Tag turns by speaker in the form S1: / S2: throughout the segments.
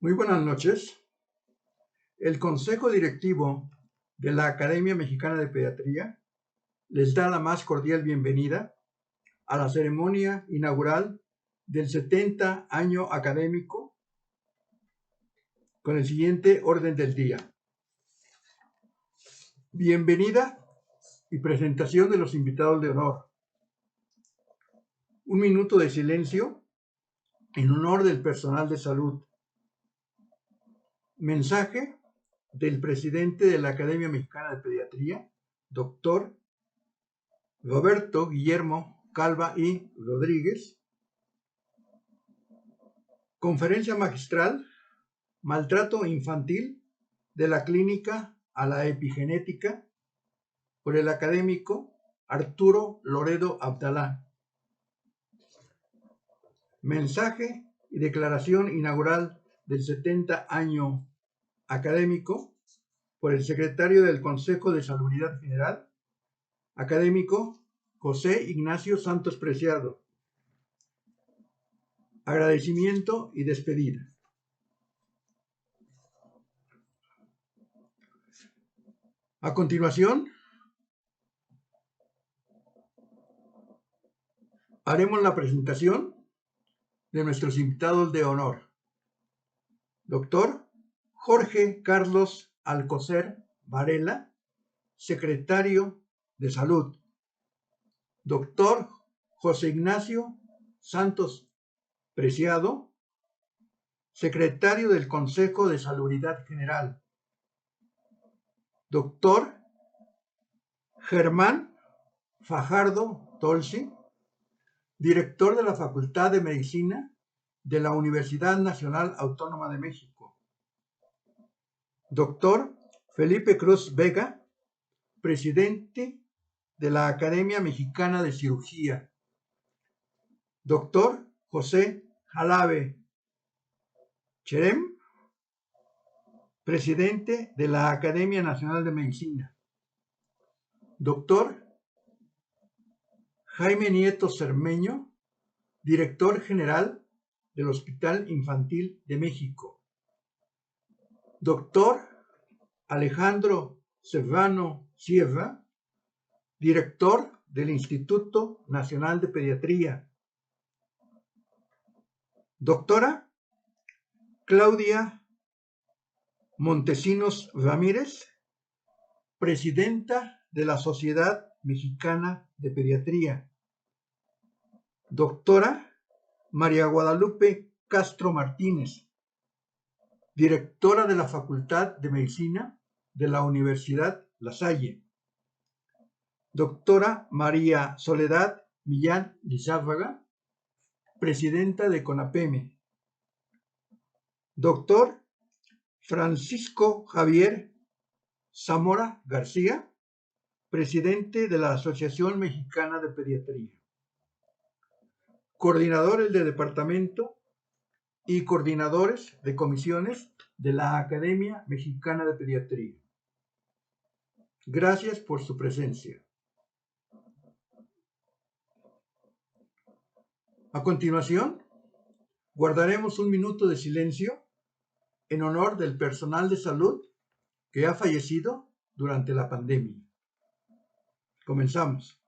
S1: Muy buenas noches. El Consejo Directivo de la Academia Mexicana de Pediatría les da la más cordial bienvenida a la ceremonia inaugural del 70 año académico con el siguiente orden del día. Bienvenida y presentación de los invitados de honor. Un minuto de silencio en honor del personal de salud. Mensaje del presidente de la Academia Mexicana de Pediatría, doctor Roberto Guillermo Calva y Rodríguez. Conferencia magistral, maltrato infantil de la clínica a la epigenética, por el académico Arturo Loredo Abdalá. Mensaje y declaración inaugural del 70 año académico por el secretario del Consejo de Salubridad General, académico José Ignacio Santos Preciado. Agradecimiento y despedida. A continuación, haremos la presentación de nuestros invitados de honor. Doctor Jorge Carlos Alcocer Varela, secretario de Salud. Doctor José Ignacio Santos Preciado, secretario del Consejo de Salubridad General. Doctor Germán Fajardo Tolsi, director de la Facultad de Medicina de la Universidad Nacional Autónoma de México. Doctor Felipe Cruz Vega, presidente de la Academia Mexicana de Cirugía. Doctor José Jalave Cherem, presidente de la Academia Nacional de Medicina. Doctor Jaime Nieto Cermeño, director general del Hospital Infantil de México. Doctor Alejandro Serrano Sierra, director del Instituto Nacional de Pediatría. Doctora Claudia Montesinos Ramírez, presidenta de la Sociedad Mexicana de Pediatría. Doctora María Guadalupe Castro Martínez, directora de la Facultad de Medicina de la Universidad La Salle. Doctora María Soledad Millán Lizárraga, presidenta de CONAPEME. Doctor Francisco Javier Zamora García, presidente de la Asociación Mexicana de Pediatría. Coordinadores de departamento y coordinadores de comisiones de la Academia Mexicana de Pediatría. Gracias por su presencia. A continuación, guardaremos un minuto de silencio en honor del personal de salud que ha fallecido durante la pandemia. Comenzamos.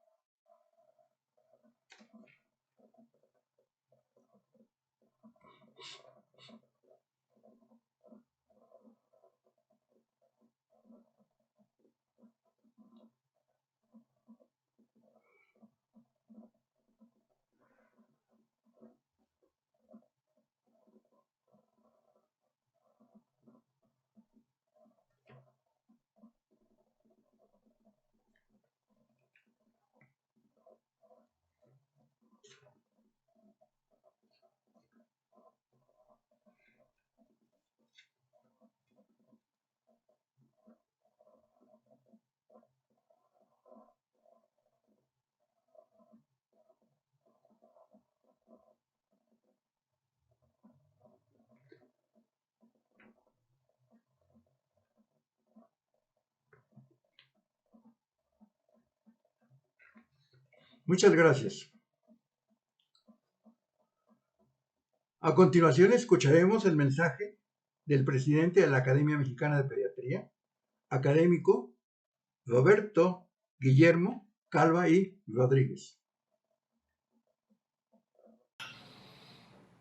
S1: Muchas gracias. A continuación escucharemos el mensaje del presidente de la Academia Mexicana de Pediatría, académico Roberto Guillermo Calva y Rodríguez.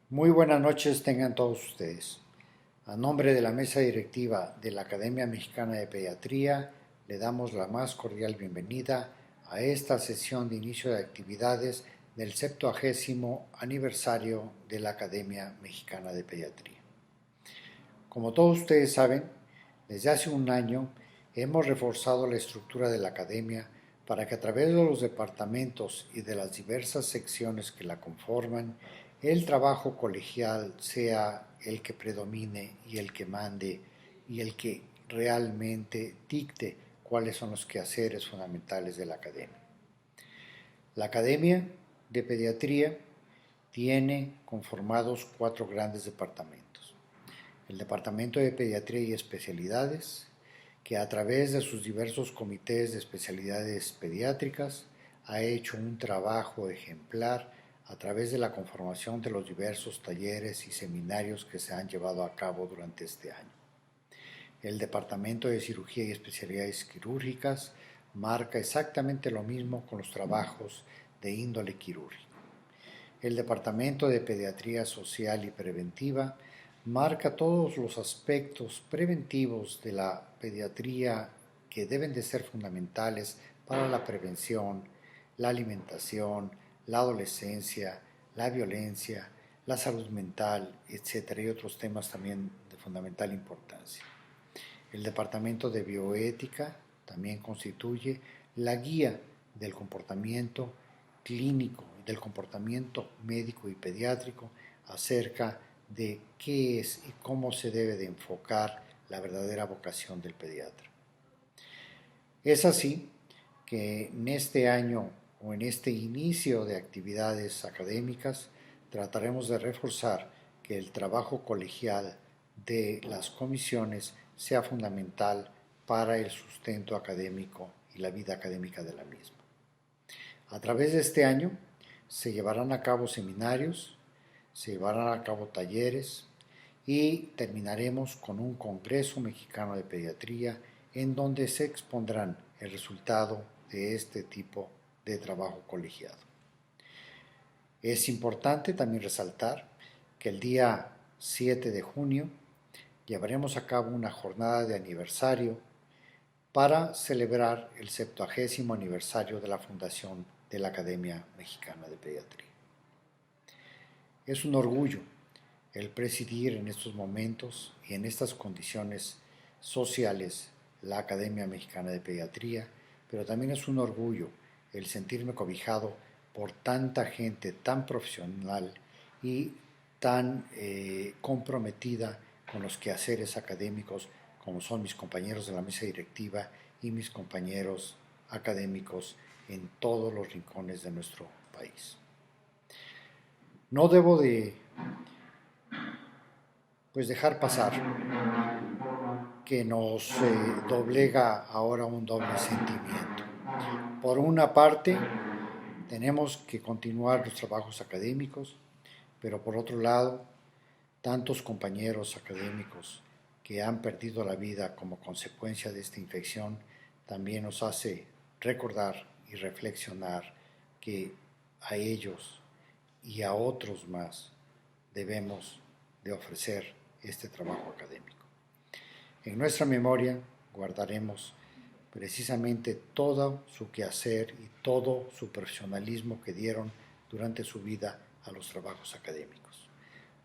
S2: Muy buenas noches tengan todos ustedes. A nombre de la mesa directiva de la Academia Mexicana de Pediatría, le damos la más cordial bienvenida a esta sesión de inicio de actividades del 70º aniversario de la Academia Mexicana de Pediatría. Como todos ustedes saben, desde hace un año hemos reforzado la estructura de la Academia para que a través de los departamentos y de las diversas secciones que la conforman, el trabajo colegial sea el que predomine y el que mande y el que realmente dicte cuáles son los quehaceres fundamentales de la Academia. La Academia de Pediatría tiene conformados 4 grandes departamentos. El Departamento de Pediatría y Especialidades, que a través de sus diversos comités de especialidades pediátricas ha hecho un trabajo ejemplar a través de la conformación de los diversos talleres y seminarios que se han llevado a cabo durante este año. El Departamento de Cirugía y Especialidades Quirúrgicas marca exactamente lo mismo con los trabajos de índole quirúrgico. El Departamento de Pediatría Social y Preventiva marca todos los aspectos preventivos de la pediatría que deben de ser fundamentales para la prevención, la alimentación, la adolescencia, la violencia, la salud mental, etc. y otros temas también de fundamental importancia. El Departamento de Bioética también constituye la guía del comportamiento clínico y del comportamiento médico y pediátrico acerca de qué es y cómo se debe de enfocar la verdadera vocación del pediatra. Es así que en este año o en este inicio de actividades académicas trataremos de reforzar que el trabajo colegial de las comisiones sea fundamental para el sustento académico y la vida académica de la misma. A través de este año se llevarán a cabo seminarios, se llevarán a cabo talleres y terminaremos con un Congreso Mexicano de Pediatría en donde se expondrán el resultado de este tipo de trabajo colegiado. Es importante también resaltar que el día 7 de junio llevaremos a cabo una jornada de aniversario para celebrar el 70º aniversario de la fundación de la Academia Mexicana de Pediatría. Es un orgullo el presidir en estos momentos y en estas condiciones sociales la Academia Mexicana de Pediatría, pero también es un orgullo el sentirme cobijado por tanta gente tan profesional y tan comprometida con los quehaceres académicos como son mis compañeros de la mesa directiva y mis compañeros académicos en todos los rincones de nuestro país. No debo de dejar pasar que nos doblega ahora un doble sentimiento. Por una parte, tenemos que continuar los trabajos académicos, pero por otro lado, tantos compañeros académicos que han perdido la vida como consecuencia de esta infección también nos hace recordar y reflexionar que a ellos y a otros más debemos de ofrecer este trabajo académico. En nuestra memoria guardaremos precisamente todo su quehacer y todo su profesionalismo que dieron durante su vida a los trabajos académicos.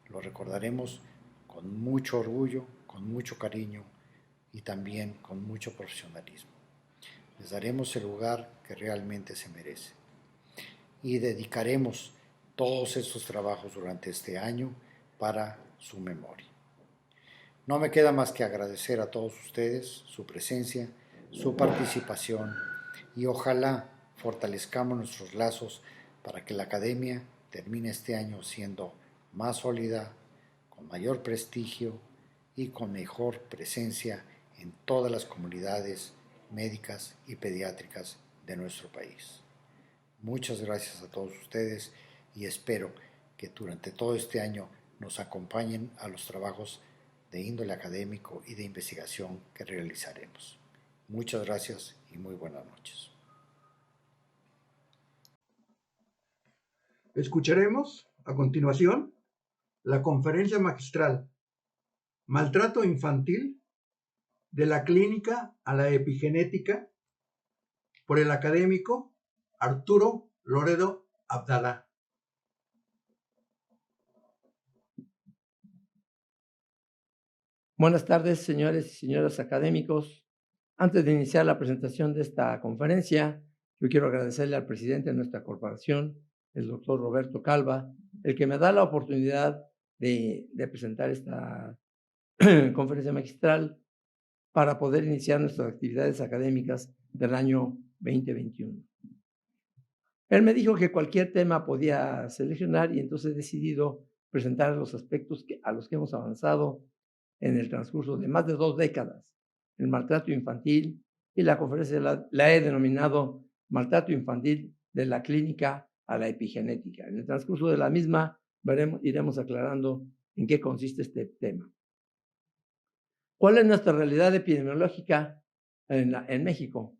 S2: Lo recordaremos con mucho orgullo, con mucho cariño y también con mucho profesionalismo. Les daremos el lugar que realmente se merece y dedicaremos todos estos trabajos durante este año para su memoria. No me queda más que agradecer a todos ustedes su presencia, su participación y ojalá fortalezcamos nuestros lazos para que la Academia termine este año siendo más sólida, con mayor prestigio y con mejor presencia en todas las comunidades médicas y pediátricas de nuestro país. Muchas gracias a todos ustedes y espero que durante todo este año nos acompañen a los trabajos de índole académico y de investigación que realizaremos. Muchas gracias y muy buenas noches.
S1: Escucharemos a continuación la conferencia magistral Maltrato infantil de la clínica a la epigenética por el académico Arturo Loredo Abdalá.
S3: Buenas tardes, señores y señoras académicos. Antes de iniciar la presentación de esta conferencia, yo quiero agradecerle al presidente de nuestra corporación, el doctor Roberto Calva, el que me da la oportunidad de presentar esta conferencia magistral para poder iniciar nuestras actividades académicas del año 2021. Él me dijo que cualquier tema podía seleccionar y entonces he decidido presentar los aspectos a los que hemos avanzado en el transcurso de más de 2 décadas, el maltrato infantil, y la conferencia la he denominado Maltrato infantil de la clínica a la epigenética. En el transcurso de la misma iremos aclarando en qué consiste este tema. ¿Cuál es nuestra realidad epidemiológica en México?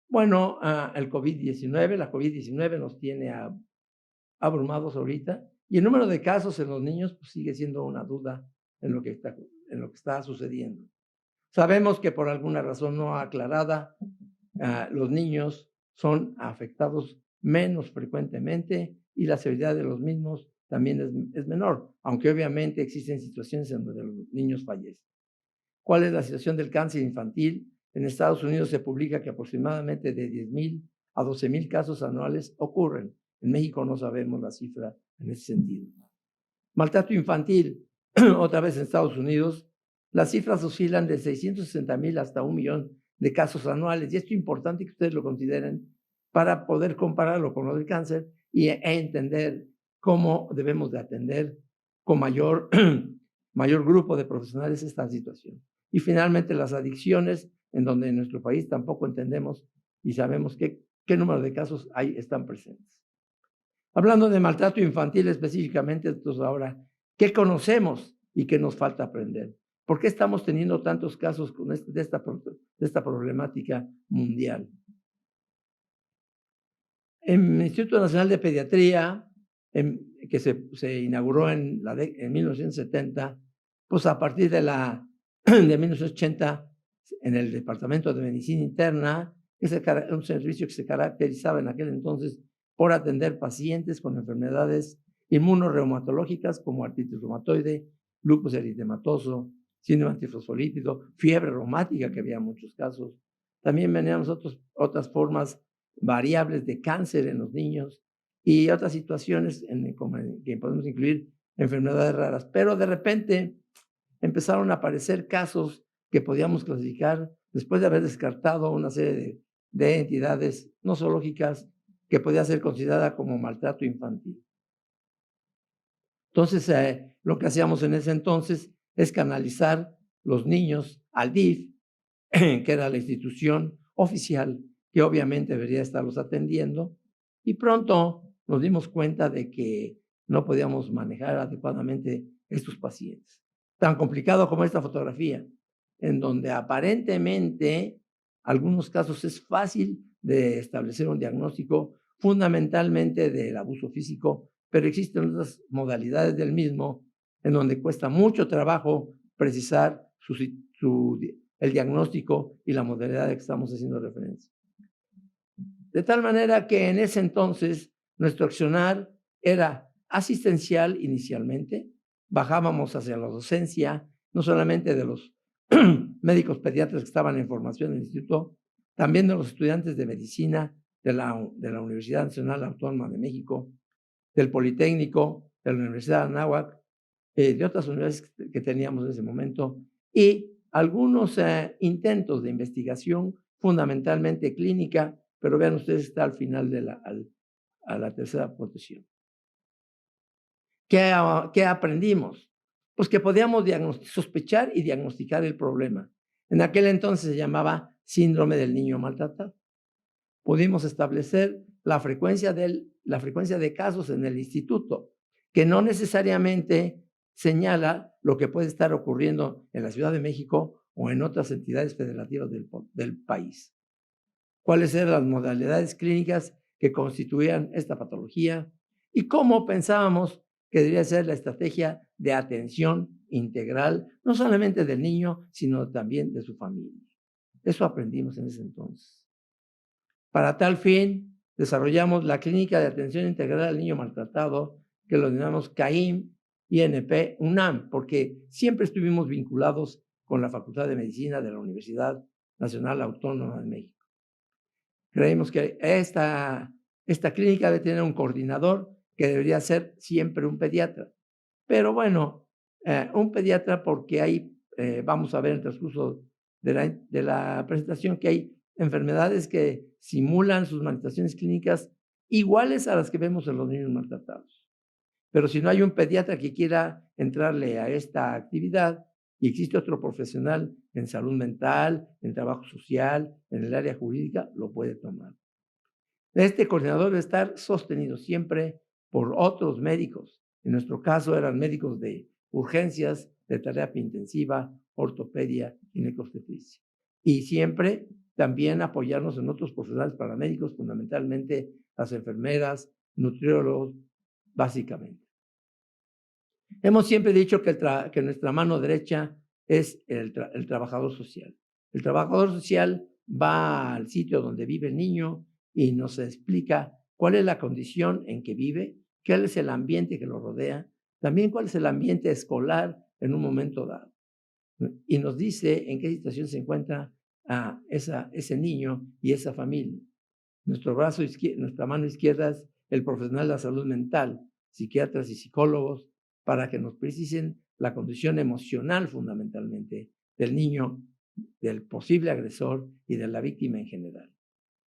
S3: Bueno, el COVID-19, la COVID-19 nos tiene abrumados ahorita, y el número de casos en los niños pues, sigue siendo una duda en lo que está sucediendo. Sabemos que por alguna razón no aclarada, los niños son afectados menos frecuentemente y la severidad de los mismos también es menor, aunque obviamente existen situaciones en donde los niños fallecen. ¿Cuál es la situación del cáncer infantil? En Estados Unidos se publica que aproximadamente de 10,000 a 12,000 casos anuales ocurren. En México no sabemos la cifra en ese sentido. Maltrato infantil, otra vez en Estados Unidos, las cifras oscilan de 660,000 hasta 1,000,000 de casos anuales. Y esto es importante que ustedes lo consideren para poder compararlo con lo del cáncer y entender cómo debemos de atender con mayor grupo de profesionales esta situación. Y finalmente las adicciones, en donde en nuestro país tampoco entendemos y sabemos qué número de casos están presentes. Hablando de maltrato infantil específicamente, entonces ahora, ¿qué conocemos y qué nos falta aprender? ¿Por qué estamos teniendo tantos casos de esta problemática mundial? En el Instituto Nacional de Pediatría, que se inauguró en 1970, pues a partir de 1980, en el Departamento de Medicina Interna, era un servicio que se caracterizaba en aquel entonces por atender pacientes con enfermedades inmunorreumatológicas como artritis reumatoide, lupus eritematoso, síndrome antifosfolípido, fiebre reumática, que había muchos casos. También veníamos otras formas variables de cáncer en los niños y otras situaciones que podemos incluir enfermedades raras. Pero de repente empezaron a aparecer casos que podíamos clasificar después de haber descartado una serie de entidades no zoológicas que podía ser considerada como maltrato infantil. Entonces, lo que hacíamos en ese entonces es canalizar los niños al DIF, que era la institución oficial que obviamente debería estarlos atendiendo, y pronto nos dimos cuenta de que no podíamos manejar adecuadamente estos pacientes. Tan complicado como esta fotografía, en donde aparentemente algunos casos es fácil de establecer un diagnóstico fundamentalmente del abuso físico, pero existen otras modalidades del mismo en donde cuesta mucho trabajo precisar el diagnóstico y la modalidad de que estamos haciendo referencia. De tal manera que en ese entonces nuestro accionar era asistencial inicialmente, bajábamos hacia la docencia, no solamente de los médicos pediatras que estaban en formación en el instituto, también de los estudiantes de medicina de la Universidad Nacional Autónoma de México, del Politécnico, de la Universidad de Anáhuac, de otras universidades que teníamos en ese momento, y algunos intentos de investigación, fundamentalmente clínica, pero vean ustedes, está al final de la tercera posición. ¿Qué aprendimos? Pues que podíamos sospechar y diagnosticar el problema. En aquel entonces se llamaba síndrome del niño maltratado. Pudimos establecer la frecuencia de casos en el instituto, que no necesariamente señala lo que puede estar ocurriendo en la Ciudad de México o en otras entidades federativas del país. ¿Cuáles eran las modalidades clínicas que constituían esta patología? Y cómo pensábamos que debería ser la estrategia de atención integral, no solamente del niño, sino también de su familia. Eso aprendimos en ese entonces. Para tal fin, desarrollamos la Clínica de Atención Integral al Niño Maltratado, que lo denominamos CAIM, INP, UNAM, porque siempre estuvimos vinculados con la Facultad de Medicina de la Universidad Nacional Autónoma de México. Creemos que esta clínica debe tener un coordinador que debería ser siempre un pediatra. Pero bueno, un pediatra porque hay, vamos a ver en el transcurso de la presentación que hay enfermedades que simulan sus manifestaciones clínicas iguales a las que vemos en los niños maltratados. Pero si no hay un pediatra que quiera entrarle a esta actividad y existe otro profesional en salud mental, en trabajo social, en el área jurídica, lo puede tomar. Este coordinador debe estar sostenido siempre por otros médicos. En nuestro caso eran médicos de urgencias, de terapia intensiva, ortopedia y necroobstetricia. Y siempre también apoyarnos en otros profesionales paramédicos, fundamentalmente las enfermeras, nutriólogos, básicamente. Hemos siempre dicho que nuestra mano derecha es el trabajador social. El trabajador social va al sitio donde vive el niño y nos explica cuál es la condición en que vive, cuál es el ambiente que lo rodea, también cuál es el ambiente escolar en un momento dado. Y nos dice en qué situación se encuentra ese niño y esa familia. Nuestra mano izquierda es el profesional de la salud mental, psiquiatras y psicólogos, para que nos precisen la condición emocional fundamentalmente del niño, del posible agresor y de la víctima en general.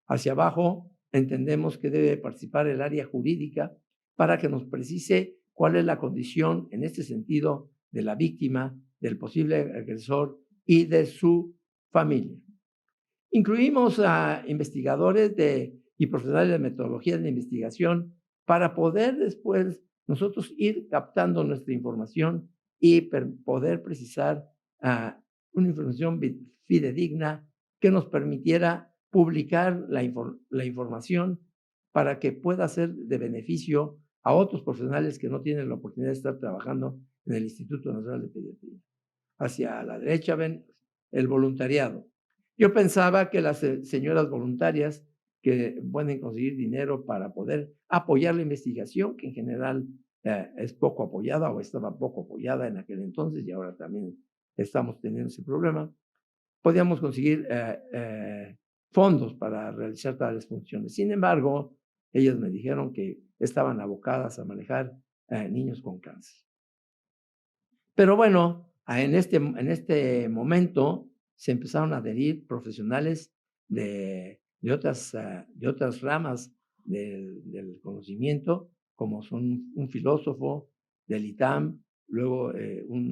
S3: Hacia abajo entendemos que debe participar el área jurídica para que nos precise cuál es la condición en este sentido de la víctima, del posible agresor y de su familia. Incluimos a investigadores y profesionales de metodología de investigación para poder después nosotros ir captando nuestra información y poder precisar una información fidedigna que nos permitiera publicar la información para que pueda ser de beneficio a otros profesionales que no tienen la oportunidad de estar trabajando en el Instituto Nacional de Pediatría. Hacia la derecha ven el voluntariado. Yo pensaba que las señoras voluntarias que pueden conseguir dinero para poder apoyar la investigación, que en general es poco apoyada o estaba poco apoyada en aquel entonces y ahora también estamos teniendo ese problema, podíamos conseguir fondos para realizar tales funciones. Sin embargo, ellas me dijeron que estaban abocadas a manejar niños con cáncer. Pero bueno, en este momento se empezaron a adherir profesionales de otras ramas del conocimiento, como son un filósofo del ITAM, luego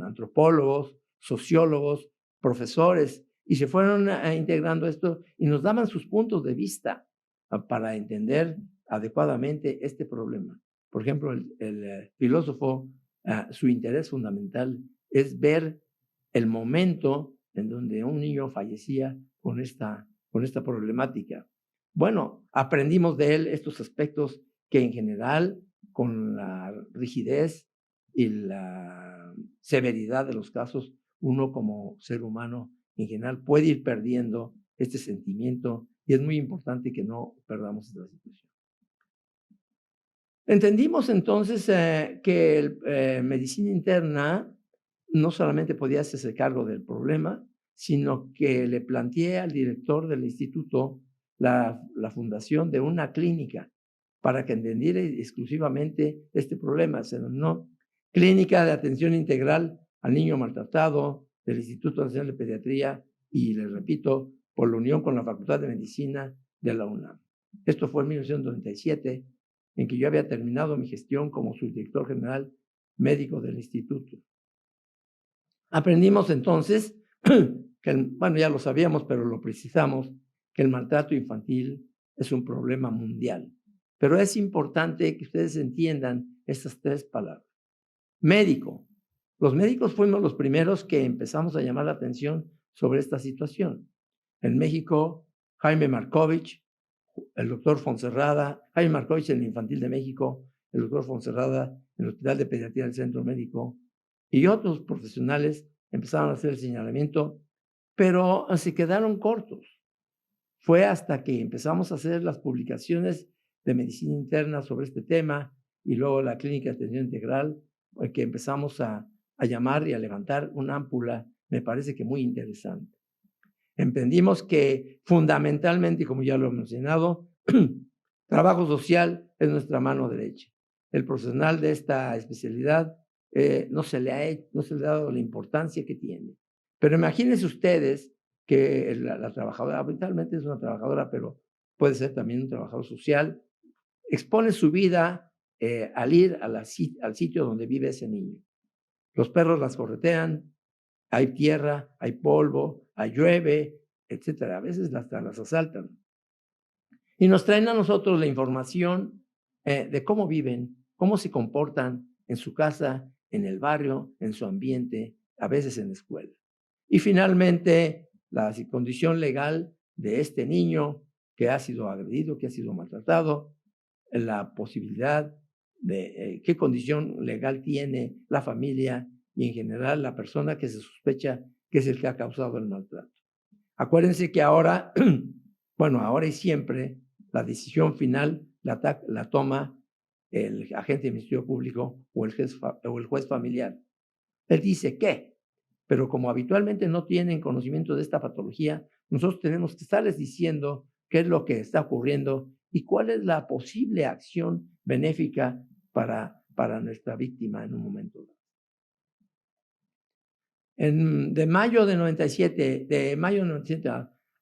S3: antropólogos, sociólogos, profesores, y se fueron integrando esto y nos daban sus puntos de vista para entender adecuadamente este problema. Por ejemplo, el filósofo, su interés fundamental es ver el momento en donde un niño fallecía con esta problemática. Bueno, aprendimos de él estos aspectos que en general, con la rigidez y la severidad de los casos, uno como ser humano en general puede ir perdiendo este sentimiento y es muy importante que no perdamos esta situación. Entendimos entonces que medicina interna no solamente podía hacerse cargo del problema, sino que le planteé al director del instituto la fundación de una clínica para que entendiera exclusivamente este problema. Se denominó Clínica de Atención Integral al Niño Maltratado del Instituto Nacional de Pediatría y, les repito, por la unión con la Facultad de Medicina de la UNAM. Esto fue en 1997, en que yo había terminado mi gestión como subdirector general médico del instituto. Aprendimos entonces, bueno, ya lo sabíamos, pero lo precisamos, que el maltrato infantil es un problema mundial. Pero es importante que ustedes entiendan estas tres palabras. Médico, Los médicos fuimos los primeros que empezamos a llamar la atención sobre esta situación. En México, Jaime Markovich, el doctor Fonserrada, Jaime Markovich en el Infantil de México, el doctor Fonserrada en el Hospital de Pediatría del Centro Médico y otros profesionales empezaron a hacer el señalamiento, pero se quedaron cortos. Fue hasta que empezamos a hacer las publicaciones de medicina interna sobre este tema y luego la Clínica de Atención Integral, que empezamos a llamar y a levantar una ámpula, me parece que muy interesante. Entendimos que fundamentalmente, como ya lo he mencionado, trabajo social es nuestra mano derecha. El profesional de esta especialidad no se le ha dado la importancia que tiene. Pero imagínense ustedes que la trabajadora, habitualmente es una trabajadora, pero puede ser también un trabajador social, expone su vida al ir al sitio donde vive ese niño. Los perros las corretean, hay tierra, hay polvo, hay llueve, etcétera. A veces hasta las asaltan. Y nos traen a nosotros la información de cómo viven, cómo se comportan en su casa, en el barrio, en su ambiente, a veces en la escuela. Y finalmente, la condición legal de este niño que ha sido agredido, que ha sido maltratado, la posibilidad de qué condición legal tiene la familia y en general la persona que se sospecha que es el que ha causado el maltrato. Acuérdense que ahora, bueno, ahora y siempre, la decisión final la toma el agente de Ministerio Público o el juez familiar. Él dice qué, pero como habitualmente no tienen conocimiento de esta patología, nosotros tenemos que estarles diciendo qué es lo que está ocurriendo y cuál es la posible acción benéfica para nuestra víctima en un momento dado. De mayo de 97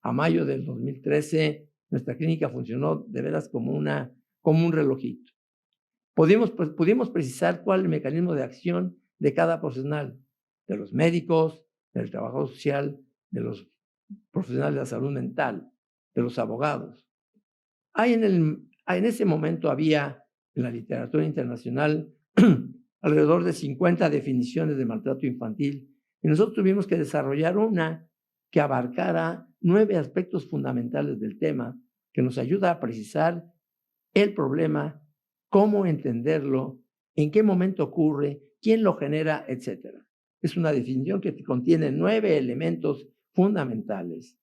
S3: a mayo del 2013, nuestra clínica funcionó de veras como un relojito. Pudimos precisar cuál es el mecanismo de acción de cada profesional, de los médicos, del trabajador social, de los profesionales de la salud mental, de los abogados. En ese momento había en la literatura internacional alrededor de 50 definiciones de maltrato infantil y nosotros tuvimos que desarrollar una que abarcara 9 aspectos fundamentales del tema que nos ayuda a precisar el problema, cómo entenderlo, en qué momento ocurre, quién lo genera, etc. Es una definición que contiene 9 elementos fundamentales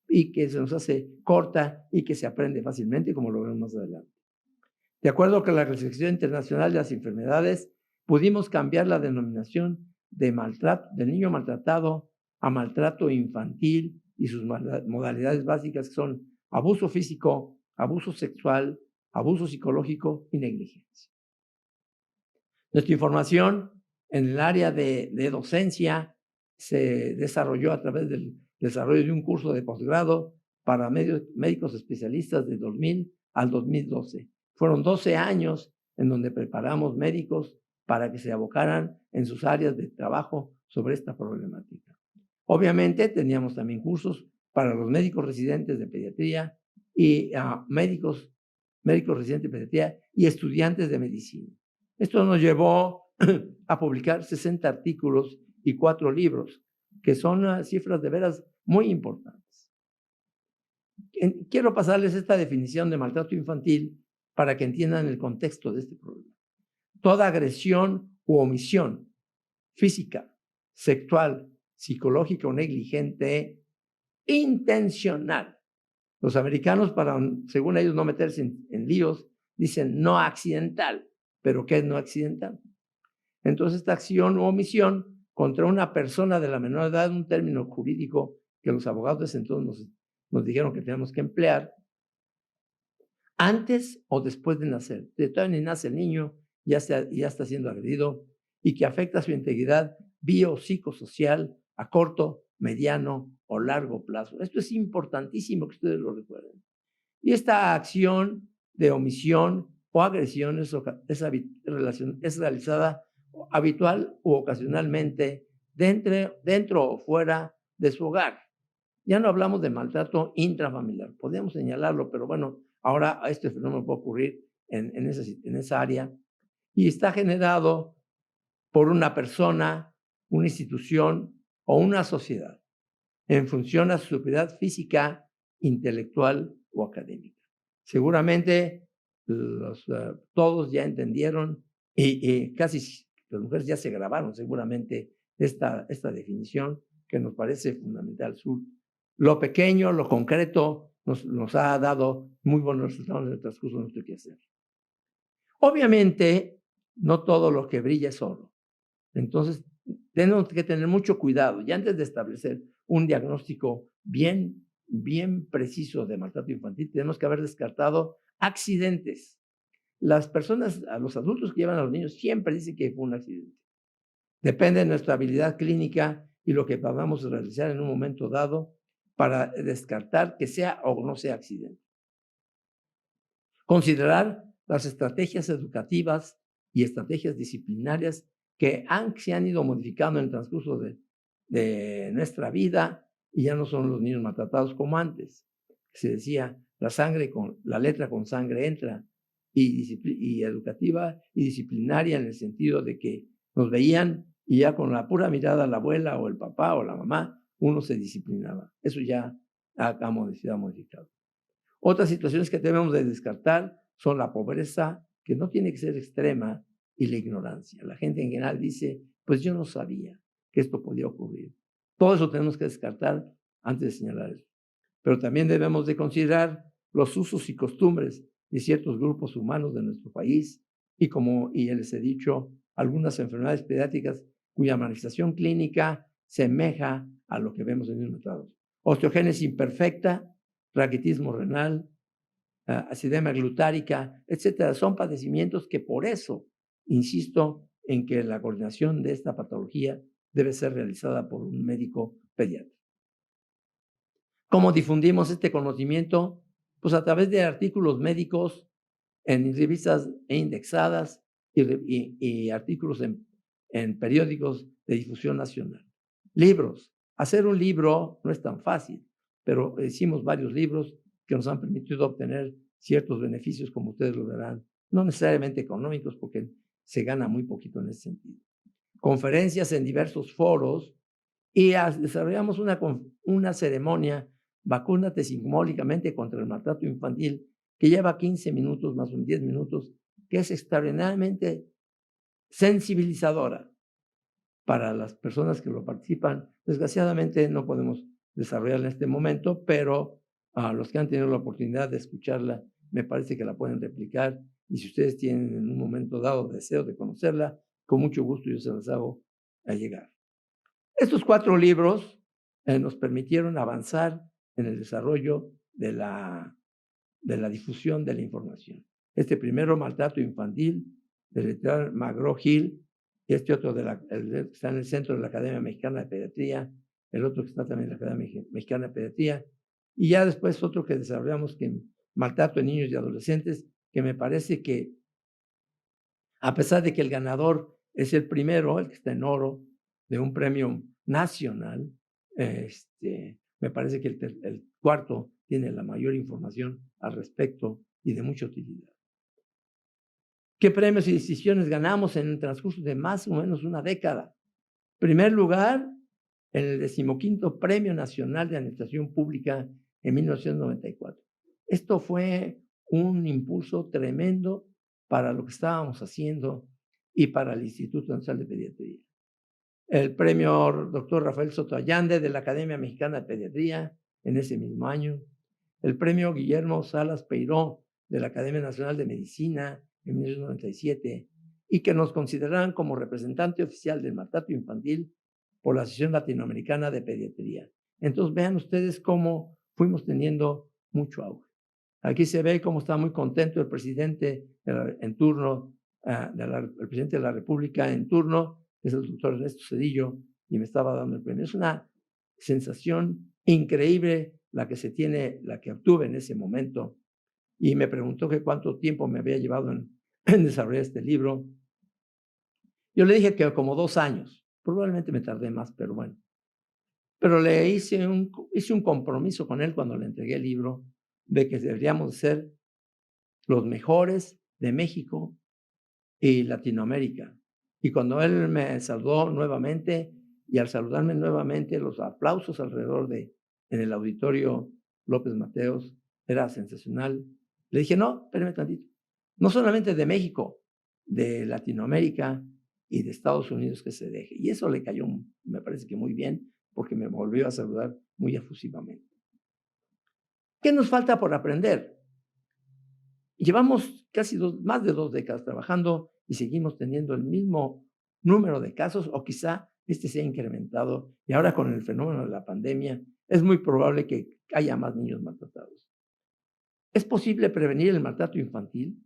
S3: y que se nos hace corta y que se aprende fácilmente, como lo veremos más adelante. De acuerdo con la Clasificación Internacional de las Enfermedades, pudimos cambiar la denominación de maltrato, del niño maltratado a maltrato infantil y sus modalidades básicas que son abuso físico, abuso sexual, abuso psicológico y negligencia. Nuestra información en el área de docencia se desarrolló a través del desarrollo de un curso de posgrado para médicos especialistas de 2000 al 2012. Fueron 12 años en donde preparamos médicos para que se abocaran en sus áreas de trabajo sobre esta problemática. Obviamente teníamos también cursos para los médicos residentes de pediatría y médicos residentes de pediatría y estudiantes de medicina. Esto nos llevó a publicar 60 artículos y 4 libros, que son cifras de veras muy importantes. Quiero pasarles esta definición de maltrato infantil para que entiendan el contexto de este problema. Toda agresión u omisión física, sexual, psicológica o negligente, intencional. Los americanos, para, según ellos, no meterse en líos, dicen no accidental. ¿Pero qué es no accidental? Entonces, esta acción u omisión contra una persona de la menor edad, un término jurídico que los abogados entonces nos dijeron que tenemos que emplear, antes o después de nacer. Todavía ni nace el niño, ya está siendo agredido y que afecta su integridad biopsicosocial a corto, mediano o largo plazo. Esto es importantísimo que ustedes lo recuerden. Y esta acción de omisión o agresión es realizada habitual u ocasionalmente dentro o fuera de su hogar. Ya no hablamos de maltrato intrafamiliar, podemos señalarlo, pero bueno, ahora este fenómeno puede ocurrir en esa área y está generado por una persona una institución o una sociedad en función a su superioridad física, intelectual o académica. Seguramente todos ya entendieron y casi las mujeres ya se grabaron seguramente esta definición que nos parece fundamental. Lo pequeño, lo concreto, nos ha dado muy buenos resultados en el transcurso de nuestro quehacer. Obviamente, no todo lo que brilla es oro. Entonces, tenemos que tener mucho cuidado. Y antes de establecer un diagnóstico bien preciso de maltrato infantil, tenemos que haber descartado accidentes. Las personas, a los adultos que llevan a los niños, siempre dicen que fue un accidente. Depende de nuestra habilidad clínica y lo que podamos realizar en un momento dado para descartar que sea o no sea accidente. Considerar las estrategias educativas y estrategias disciplinarias que se han ido modificando en el transcurso de nuestra vida y ya no son los niños maltratados como antes. Se decía, la letra con sangre entra, y educativa y disciplinaria en el sentido de que nos veían y ya con la pura mirada a la abuela o el papá o la mamá, uno se disciplinaba. Eso ya ha modificado. Otras situaciones que debemos de descartar son la pobreza, que no tiene que ser extrema, y la ignorancia. La gente en general dice, pues yo no sabía que esto podía ocurrir. Todo eso tenemos que descartar antes de señalar eso. Pero también debemos de considerar los usos y costumbres de ciertos grupos humanos de nuestro país y ya les he dicho, algunas enfermedades pediátricas cuya manifestación clínica semeja a lo que vemos en niños maltratados. Osteogénesis imperfecta, raquitismo renal, acidemia glutárica, etcétera. Son padecimientos que por eso insisto en que la coordinación de esta patología debe ser realizada por un médico pediatra. ¿Cómo difundimos este conocimiento? Pues a través de artículos médicos en revistas indexadas y artículos en periódicos de difusión nacional. Libros. Hacer un libro no es tan fácil, pero hicimos varios libros que nos han permitido obtener ciertos beneficios, como ustedes lo verán, no necesariamente económicos, porque se gana muy poquito en ese sentido. Conferencias en diversos foros y desarrollamos una ceremonia, vacúnate simbólicamente contra el maltrato infantil, que lleva 15 minutos más o 10 minutos, que es extraordinariamente sensibilizadora para las personas que lo participan. Desgraciadamente no podemos desarrollarla en este momento, pero a los que han tenido la oportunidad de escucharla, me parece que la pueden replicar, y si ustedes tienen en un momento dado deseo de conocerla, con mucho gusto yo se las hago llegar. Estos 4 libros nos permitieron avanzar en el desarrollo de la difusión de la información. Este primero, Maltrato Infantil, del editorial McGraw-Hill, este otro está en el centro de la Academia Mexicana de Pediatría, el otro que está también en la Academia Mexicana de Pediatría, y ya después otro que desarrollamos, que Maltrato en Niños y Adolescentes, que me parece que, a pesar de que el ganador es el primero, el que está en oro, de un premio nacional, me parece que el cuarto tiene la mayor información al respecto y de mucha utilidad. ¿Qué premios y decisiones ganamos en el transcurso de más o menos una década? Primer lugar, en el 15º Premio Nacional de Administración Pública en 1994. Esto fue un impulso tremendo para lo que estábamos haciendo y para el Instituto Nacional de Pediatría. El premio Dr. Rafael Soto Allande de la Academia Mexicana de Pediatría en ese mismo año. El premio Guillermo Salas Peiró de la Academia Nacional de Medicina en 1997, y que nos consideraran como representante oficial del maltrato infantil por la Asociación Latinoamericana de Pediatría. Entonces vean ustedes cómo fuimos teniendo mucho auge. Aquí se ve cómo está muy contento el presidente en turno, el presidente de la República en turno, es el doctor Ernesto Zedillo, y me estaba dando el premio. Es una sensación increíble la que obtuve en ese momento, y me preguntó que cuánto tiempo me había llevado en desarrollar este libro. Yo le dije que como 2 años, probablemente me tardé más, pero bueno. Pero le hice un compromiso con él cuando le entregué el libro, de que deberíamos ser los mejores de México y Latinoamérica. Y cuando él me saludó nuevamente, y al saludarme nuevamente, los aplausos alrededor en el auditorio López Mateos, era sensacional. Le dije, no, espérame tantito. No solamente de México, de Latinoamérica y de Estados Unidos que se deje. Y eso le cayó, me parece que muy bien, porque me volvió a saludar muy efusivamente. ¿Qué nos falta por aprender? Llevamos casi más de 2 décadas trabajando y seguimos teniendo el mismo número de casos, o quizá este se ha incrementado, y ahora con el fenómeno de la pandemia es muy probable que haya más niños maltratados. ¿Es posible prevenir el maltrato infantil?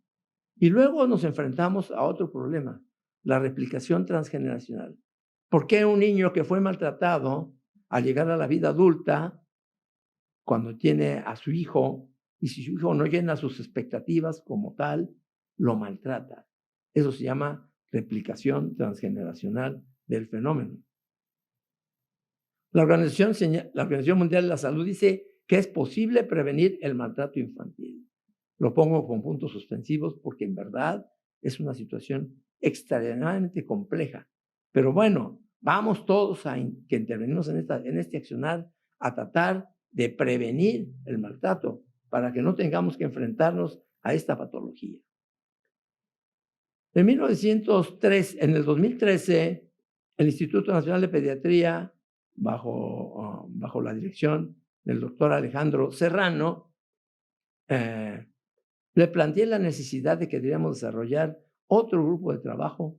S3: Y luego nos enfrentamos a otro problema, la replicación transgeneracional. ¿Por qué un niño que fue maltratado al llegar a la vida adulta, cuando tiene a su hijo, y si su hijo no llena sus expectativas como tal, lo maltrata? Eso se llama replicación transgeneracional del fenómeno. La Organización Mundial de la Salud dice que es posible prevenir el maltrato infantil. Lo pongo con puntos suspensivos porque en verdad es una situación extremadamente compleja. Pero bueno, vamos todos que intervenimos en este accionar a tratar de prevenir el maltrato para que no tengamos que enfrentarnos a esta patología. En el 2013, el Instituto Nacional de Pediatría, bajo la dirección del doctor Alejandro Serrano, le planteé la necesidad de que deberíamos desarrollar otro grupo de trabajo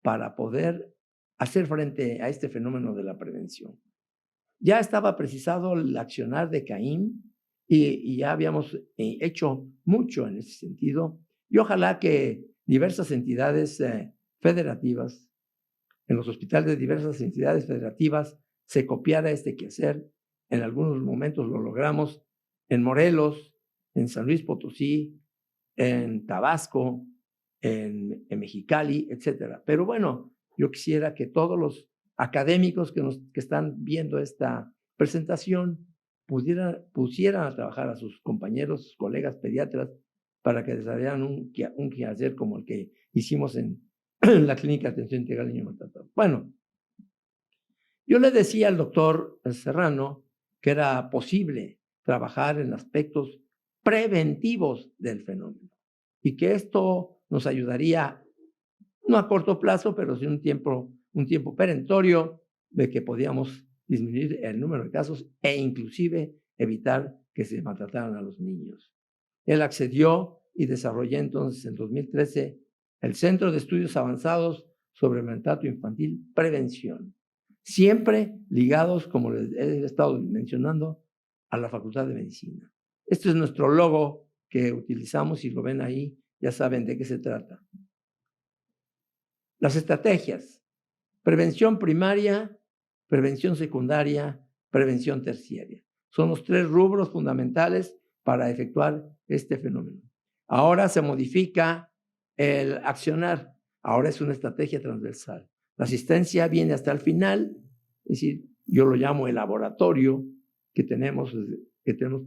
S3: para poder hacer frente a este fenómeno de la prevención. Ya estaba precisado el accionar de CAIM y ya habíamos hecho mucho en ese sentido, y ojalá que diversas entidades federativas, en los hospitales de diversas entidades federativas, se copiara este quehacer. En algunos momentos lo logramos en Morelos, en San Luis Potosí, en Tabasco, en Mexicali, etcétera. Pero bueno, yo quisiera que todos los académicos que están viendo esta presentación pusieran a trabajar a sus compañeros, sus colegas pediatras, para que desarrollaran un quehacer como el que hicimos en la Clínica de Atención Integral del Niño Maltratado. Bueno, yo le decía al doctor Serrano que era posible trabajar en aspectos preventivos del fenómeno y que esto nos ayudaría, no a corto plazo, pero sí un tiempo perentorio, de que podíamos disminuir el número de casos e inclusive evitar que se maltrataran a los niños. Él accedió y desarrolló entonces en 2013 el Centro de Estudios Avanzados sobre Maltrato Infantil Prevención, siempre ligados, como les he estado mencionando, a la Facultad de Medicina. Este es nuestro logo que utilizamos, y lo ven ahí, ya saben de qué se trata. Las estrategias: prevención primaria, prevención secundaria, prevención terciaria. Son los 3 rubros fundamentales para efectuar este fenómeno. Ahora se modifica el accionar, ahora es una estrategia transversal. La asistencia viene hasta el final, es decir, yo lo llamo el laboratorio que tenemos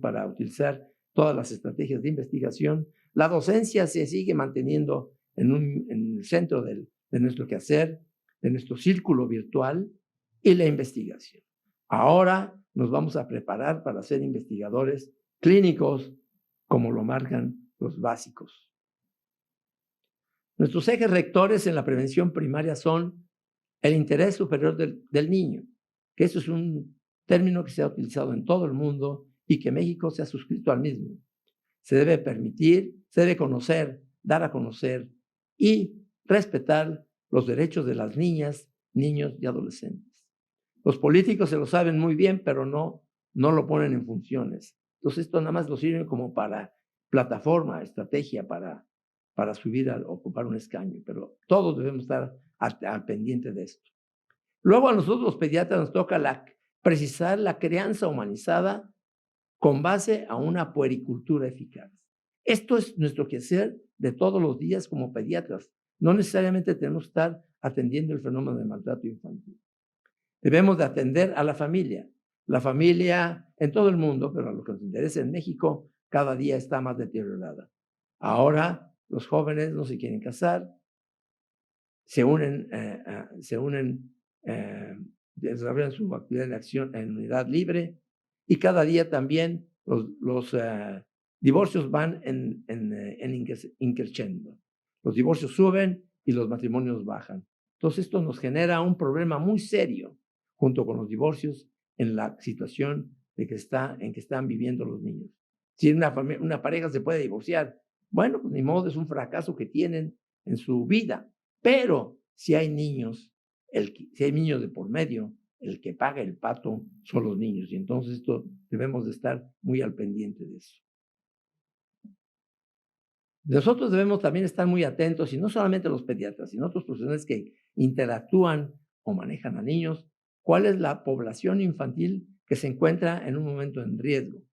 S3: para utilizar todas las estrategias de investigación. La docencia se sigue manteniendo en el centro de nuestro quehacer, de nuestro círculo virtual, y la investigación. Ahora nos vamos a preparar para ser investigadores clínicos, como lo marcan los básicos. Nuestros ejes rectores en la prevención primaria son el interés superior del niño, que eso es un término que se ha utilizado en todo el mundo y que México se ha suscrito al mismo. Se debe permitir, se debe conocer, dar a conocer y respetar los derechos de las niñas, niños y adolescentes. Los políticos se lo saben muy bien, pero no lo ponen en funciones. Entonces esto nada más lo sirve como para plataforma, estrategia para subir a ocupar un escaño, pero todos debemos estar al pendiente de esto. Luego a nosotros los pediatras nos toca precisar la crianza humanizada con base a una puericultura eficaz. Esto es nuestro quehacer de todos los días como pediatras. No necesariamente tenemos que estar atendiendo el fenómeno de maltrato infantil. Debemos de atender a la familia. La familia en todo el mundo, pero a lo que nos interesa en México, cada día está más deteriorada. Ahora los jóvenes no se quieren casar, se unen desarrollan su actividad en acción en unidad libre, y cada día también los divorcios van en increciendo. Los divorcios suben y los matrimonios bajan. Entonces esto nos genera un problema muy serio junto con los divorcios en la situación en que están viviendo los niños. Si una pareja se puede divorciar, bueno, pues ni modo, es un fracaso que tienen en su vida. Pero si hay niños, si hay niños de por medio, el que paga el pato son los niños. Y entonces esto debemos de estar muy al pendiente de eso. Nosotros debemos también estar muy atentos, y no solamente los pediatras, sino otros profesionales que interactúan o manejan a niños, cuál es la población infantil que se encuentra en un momento en riesgo.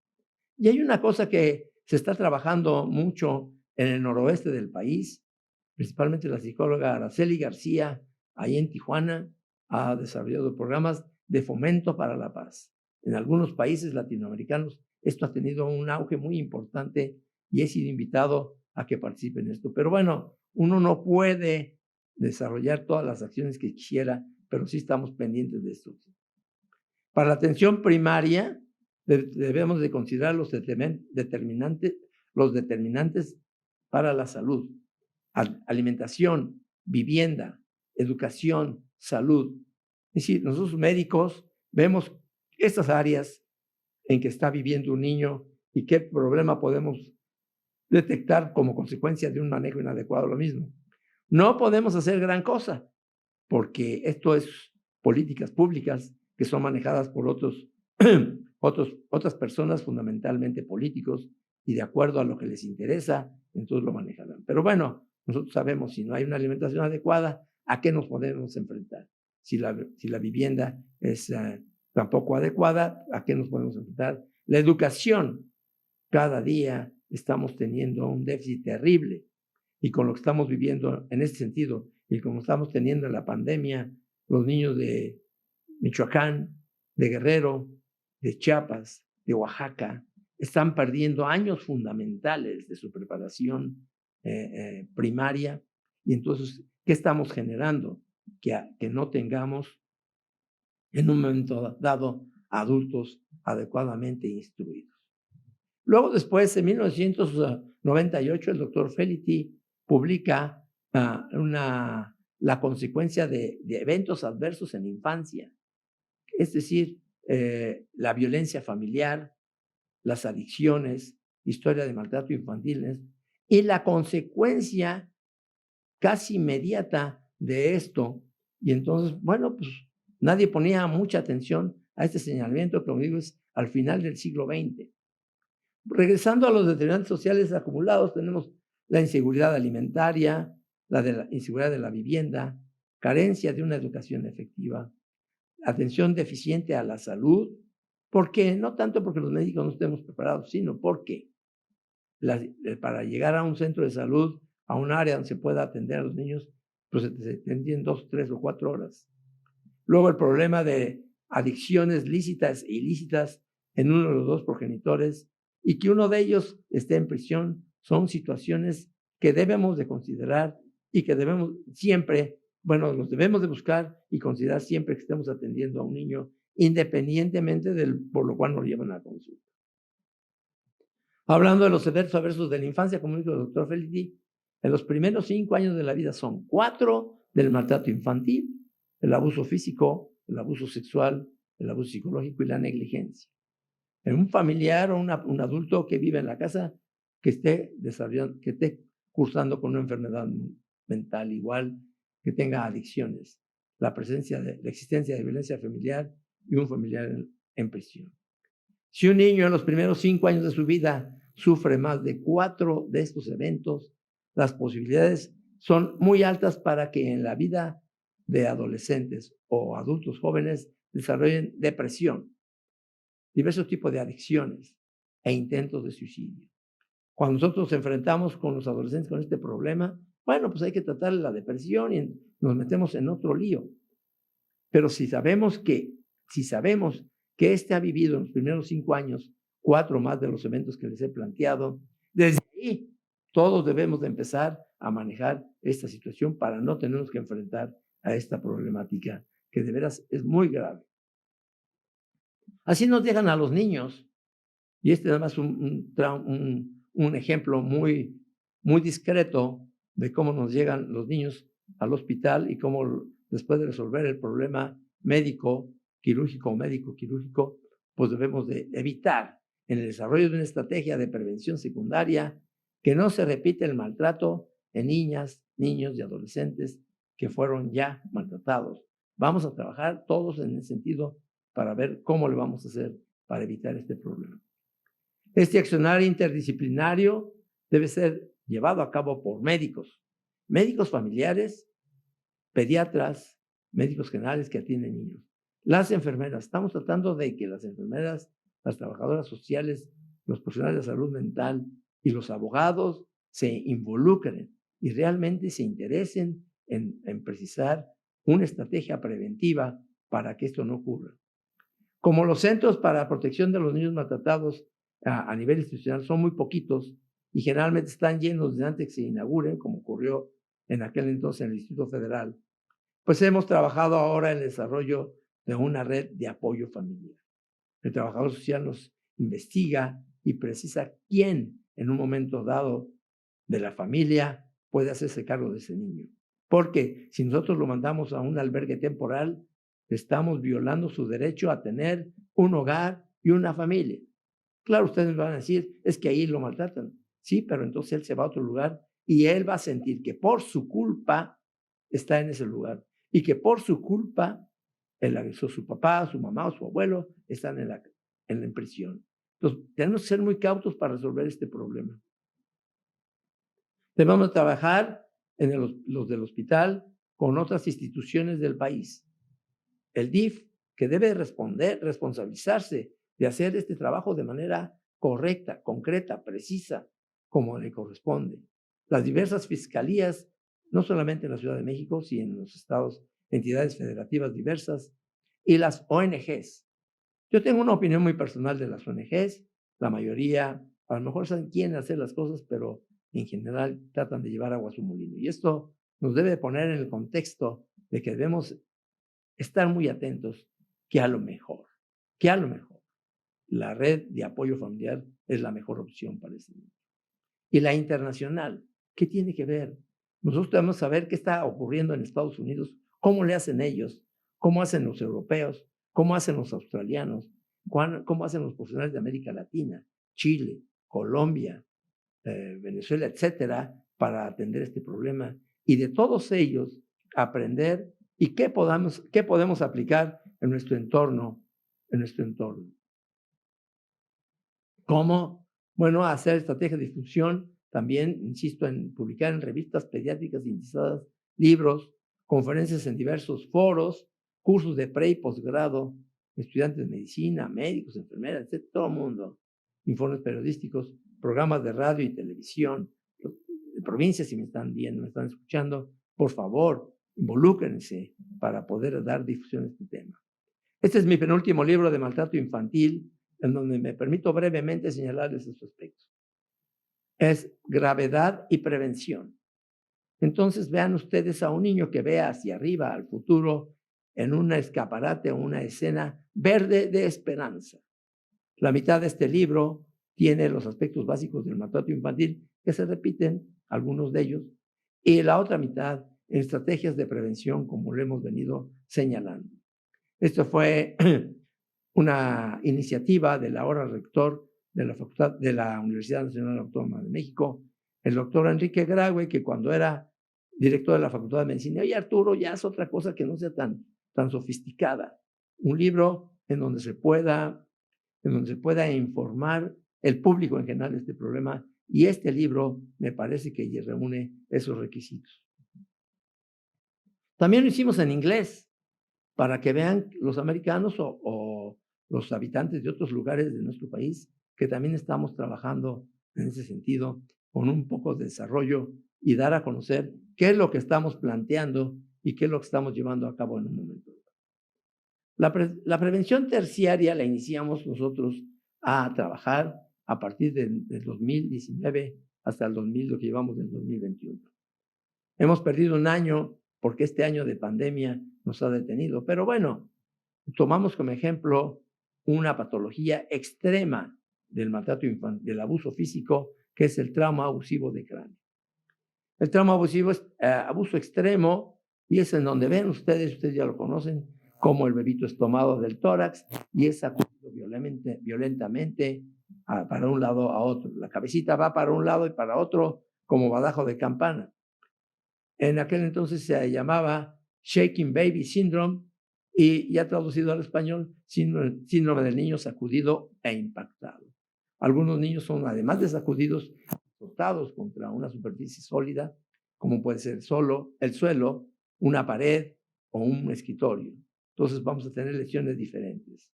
S3: Y hay una cosa que se está trabajando mucho en el noroeste del país, principalmente la psicóloga Araceli García, ahí en Tijuana, ha desarrollado programas de fomento para la paz. En algunos países latinoamericanos esto ha tenido un auge muy importante y he sido invitado a que participe en esto. Pero bueno, uno no puede desarrollar todas las acciones que quisiera, pero sí estamos pendientes de esto. Para la atención primaria, debemos de considerar los determinantes para la salud: alimentación, vivienda, educación, salud. Es decir, nosotros médicos vemos estas áreas en que está viviendo un niño y qué problema podemos detectar como consecuencia de un manejo inadecuado de lo mismo. No podemos hacer gran cosa, porque esto es políticas públicas que son manejadas por otras personas, fundamentalmente políticos, y de acuerdo a lo que les interesa, entonces lo manejarán. Pero bueno, nosotros sabemos, si no hay una alimentación adecuada, ¿a qué nos podemos enfrentar? Si la vivienda es tampoco adecuada, ¿a qué nos podemos enfrentar? La educación, cada día estamos teniendo un déficit terrible, y con lo que estamos viviendo en este sentido, y como estamos teniendo en la pandemia, los niños de Michoacán, de Guerrero, de Chiapas, de Oaxaca, están perdiendo años fundamentales de su preparación primaria. Y entonces, ¿qué estamos generando? Que no tengamos en un momento dado adultos adecuadamente instruidos. Luego, después, en 1998, el doctor Felitti publica la consecuencia de eventos adversos en la infancia, es decir, la violencia familiar, las adicciones, historia de maltrato infantil, y la consecuencia casi inmediata de esto. Y entonces, bueno, pues nadie ponía mucha atención a este señalamiento, que, como digo, es al final del siglo XX. Regresando a los determinantes sociales acumulados, tenemos la inseguridad alimentaria, la inseguridad de la vivienda, carencia de una educación efectiva, atención deficiente a la salud. ¿Por qué? No tanto porque los médicos no estemos preparados, sino porque para llegar a un centro de salud, a un área donde se pueda atender a los niños, pues se atendían 2, 3 o 4 horas. Luego el problema de adicciones lícitas e ilícitas en uno de los dos progenitores, y que uno de ellos esté en prisión, son situaciones que debemos de considerar y que debemos siempre, los debemos de buscar y considerar siempre que estemos atendiendo a un niño, independientemente por lo cual nos llevan a la consulta. Hablando de los eventos adversos de la infancia, como dijo el doctor Felitti, en los primeros 5 años de la vida son 4 del maltrato infantil, el abuso físico, el abuso sexual, el abuso psicológico y la negligencia. En un familiar o un adulto que vive en la casa que esté cursando con una enfermedad mental, igual que tenga adicciones, la existencia de violencia familiar y un familiar en prisión. Si un niño en los primeros 5 años de su vida sufre más de 4 de estos eventos, las posibilidades son muy altas para que en la vida de adolescentes o adultos jóvenes desarrollen depresión, diversos tipos de adicciones e intentos de suicidio. Cuando nosotros nos enfrentamos con los adolescentes con este problema, pues hay que tratar la depresión y nos metemos en otro lío. Pero si sabemos que este ha vivido en los primeros 5 años 4 más de los eventos que les he planteado, desde ahí todos debemos de empezar a manejar esta situación para no tenernos que enfrentar a esta problemática que de veras es muy grave. Así nos dejan a los niños, y este es nada más un ejemplo muy, muy discreto de cómo nos llegan los niños al hospital y cómo después de resolver el problema médico, quirúrgico o médico quirúrgico, pues debemos de evitar en el desarrollo de una estrategia de prevención secundaria que no se repite el maltrato en niñas, niños y adolescentes que fueron ya maltratados. Vamos a trabajar todos en ese sentido para ver cómo le vamos a hacer para evitar este problema. Este accionar interdisciplinario debe ser llevado a cabo por médicos, médicos familiares, pediatras, médicos generales que atienden niños. Las enfermeras, estamos tratando de que las enfermeras, las trabajadoras sociales, los profesionales de salud mental y los abogados se involucren y realmente se interesen en precisar una estrategia preventiva para que esto no ocurra. Como los centros para protección de los niños maltratados a nivel institucional son muy poquitos y generalmente están llenos desde antes que se inauguren, como ocurrió en aquel entonces en el Distrito Federal, pues hemos trabajado ahora en el desarrollo de una red de apoyo familiar. El trabajador social nos investiga y precisa quién en un momento dado de la familia puede hacerse cargo de ese niño. Porque si nosotros lo mandamos a un albergue temporal, estamos violando su derecho a tener un hogar y una familia. Claro, ustedes van a decir, es que ahí lo maltratan. Sí, pero entonces él se va a otro lugar y él va a sentir que por su culpa está en ese lugar y que por su culpa el agresor, su papá, su mamá o su abuelo están en la prisión. Entonces, tenemos que ser muy cautos para resolver este problema. Debemos trabajar en los del hospital con otras instituciones del país. El DIF, que debe responsabilizarse de hacer este trabajo de manera correcta, concreta, precisa, como le corresponde. Las diversas fiscalías, no solamente en la Ciudad de México, sino en los estados, entidades federativas diversas, y las ONGs. Yo tengo una opinión muy personal de las ONGs. La mayoría, a lo mejor saben quién hacer las cosas, pero en general tratan de llevar agua a su molino. Y esto nos debe poner en el contexto de que debemos estar muy atentos que a lo mejor, la red de apoyo familiar es la mejor opción para ese niño. Y la internacional, ¿qué tiene que ver? Nosotros debemos saber qué está ocurriendo en Estados Unidos, cómo le hacen ellos, cómo hacen los europeos, cómo hacen los australianos, cómo hacen los profesionales de América Latina, Chile, Colombia, Venezuela, etcétera, para atender este problema. Y de todos ellos aprender y qué podemos aplicar en nuestro entorno, ¿Cómo? Bueno, hacer estrategias de difusión, también, insisto, en publicar en revistas pediátricas interesadas, libros, conferencias en diversos foros, cursos de pre y posgrado, estudiantes de medicina, médicos, enfermeras, etc., todo el mundo, informes periodísticos, programas de radio y televisión, de provincias, si me están viendo, me están escuchando, por favor, involúcrense para poder dar difusión a este tema. Este es mi penúltimo libro de maltrato infantil, en donde me permito brevemente señalarles estos aspectos. Es gravedad y prevención. Entonces vean ustedes a un niño que vea hacia arriba, al futuro, en un escaparate o una escena verde de esperanza. La mitad de este libro tiene los aspectos básicos del maltrato infantil, que se repiten, algunos de ellos, y la otra mitad en estrategias de prevención, como lo hemos venido señalando. Esto fue una iniciativa del ahora rector de la Facultad de la Universidad Nacional Autónoma de México, el doctor Enrique Graue, que cuando era director de la Facultad de Medicina, oye Arturo, ya es otra cosa que no sea tan sofisticada. Un libro en donde se pueda informar el público en general de este problema, y este libro me parece que reúne esos requisitos. También lo hicimos en inglés, para que vean los americanos o los habitantes de otros lugares de nuestro país que también estamos trabajando en ese sentido con un poco de desarrollo y dar a conocer qué es lo que estamos planteando y qué es lo que estamos llevando a cabo en un momento. La prevención terciaria la iniciamos nosotros a trabajar a partir del 2019 hasta el 2000, lo que llevamos del 2021. Hemos perdido un año porque este año de pandemia nos ha detenido. Pero bueno, tomamos como ejemplo una patología extrema del maltrato infantil, del abuso físico, que es el trauma abusivo de cráneo. El trauma abusivo es abuso extremo y es en donde ven ustedes ya lo conocen, como el bebito es tomado del tórax y es sacudido violentamente para un lado a otro. La cabecita va para un lado y para otro como badajo de campana. En aquel entonces se llamaba Shaking Baby Syndrome y ya traducido al español, síndrome del niño sacudido e impactado. Algunos niños son, además de sacudidos, azotados contra una superficie sólida, como puede ser el suelo, una pared o un escritorio. Entonces vamos a tener lesiones diferentes.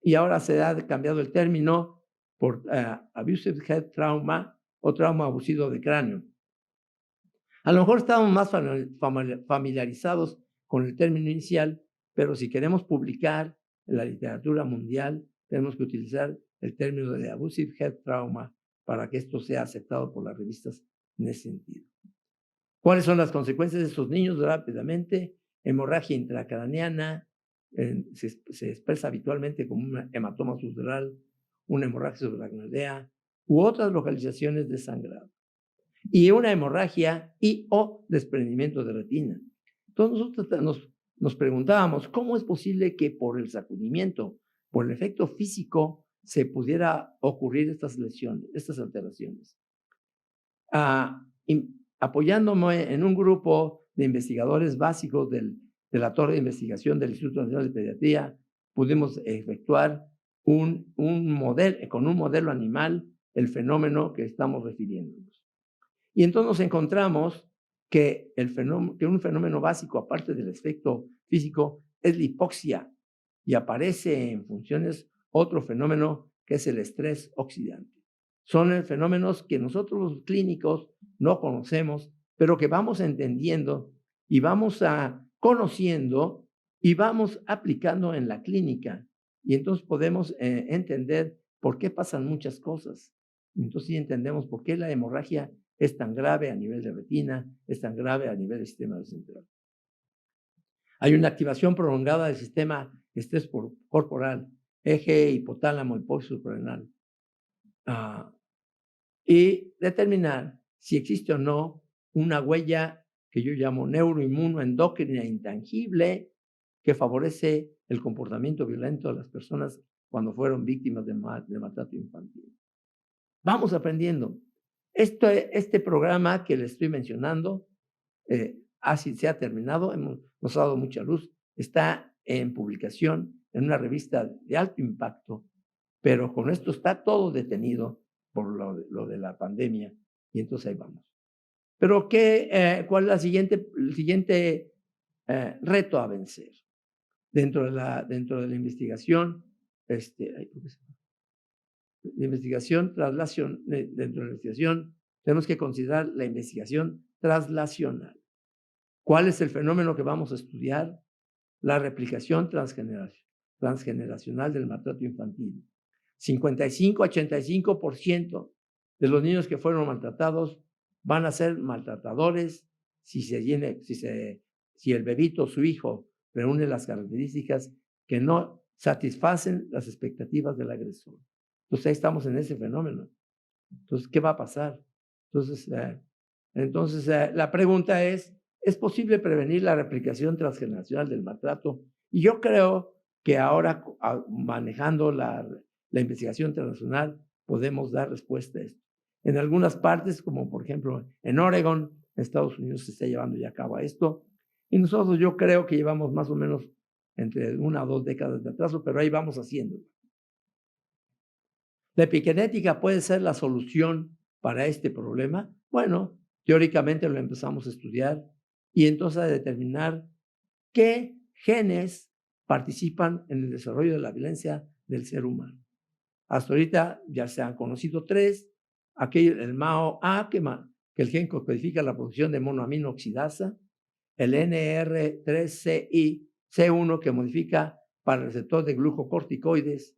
S3: Y ahora se ha cambiado el término por abusive head trauma o trauma abusivo de cráneo. A lo mejor estamos más familiarizados con el término inicial, pero si queremos publicar en la literatura mundial, tenemos que utilizar el término de abusive head trauma para que esto sea aceptado por las revistas en ese sentido. ¿Cuáles son las consecuencias de estos niños? Rápidamente, hemorragia intracraneana, se expresa habitualmente como un hematoma subdural, una hemorragia subaracnoidea u otras localizaciones de sangrado. Y una hemorragia y o desprendimiento de retina. Entonces nosotros nos preguntábamos, ¿cómo es posible que por el sacudimiento, por el efecto físico, se pudiera ocurrir estas lesiones, estas alteraciones? Apoyándome en un grupo de investigadores básicos de la Torre de Investigación del Instituto Nacional de Pediatría, pudimos efectuar con un modelo animal el fenómeno que estamos refiriéndonos. Y entonces nos encontramos que un fenómeno básico, aparte del efecto físico, es la hipoxia y aparece en funciones otro fenómeno que es el estrés oxidante. Son fenómenos que nosotros los clínicos no conocemos, pero que vamos entendiendo y vamos conociendo y vamos aplicando en la clínica. Y entonces podemos entender por qué pasan muchas cosas. Entonces sí entendemos por qué la hemorragia es tan grave a nivel de retina, es tan grave a nivel del sistema central. Hay una activación prolongada del sistema estrés corporal, eje hipotálamo, hipófisis suprarrenal. Y determinar si existe o no una huella que yo llamo neuroinmunoendocrina intangible que favorece el comportamiento violento de las personas cuando fueron víctimas de maltrato infantil. Vamos aprendiendo. Este programa que les estoy mencionando así se ha terminado, nos ha dado mucha luz, está en publicación en una revista de alto impacto, pero con esto está todo detenido por lo de la pandemia y entonces ahí vamos. Pero ¿cuál es el siguiente reto a vencer? Dentro de la investigación, dentro de la investigación tenemos que considerar la investigación traslacional. ¿Cuál es el fenómeno que vamos a estudiar? La replicación transgeneracional del maltrato infantil. 55-85% de los niños que fueron maltratados van a ser maltratadores si el bebito, su hijo, reúne las características que no satisfacen las expectativas del agresor. Entonces ahí estamos en ese fenómeno. Entonces, ¿qué va a pasar? Entonces la pregunta ¿es posible prevenir la replicación transgeneracional del maltrato? Y yo creo que ahora, manejando la investigación internacional, podemos dar respuesta a esto. En algunas partes, como por ejemplo en Oregon, Estados Unidos, se está llevando ya a cabo esto. Y nosotros yo creo que llevamos más o menos entre 1 o 2 décadas de atraso, pero ahí vamos haciéndolo. ¿La epigenética puede ser la solución para este problema? Bueno, teóricamente lo empezamos a estudiar y entonces a determinar qué genes participan en el desarrollo de la violencia del ser humano. Hasta ahorita ya se han conocido 3. El MAO-A, que el gen que codifica la producción de monoamino oxidasa, el NR3C1, que modifica para el receptor de glucocorticoides,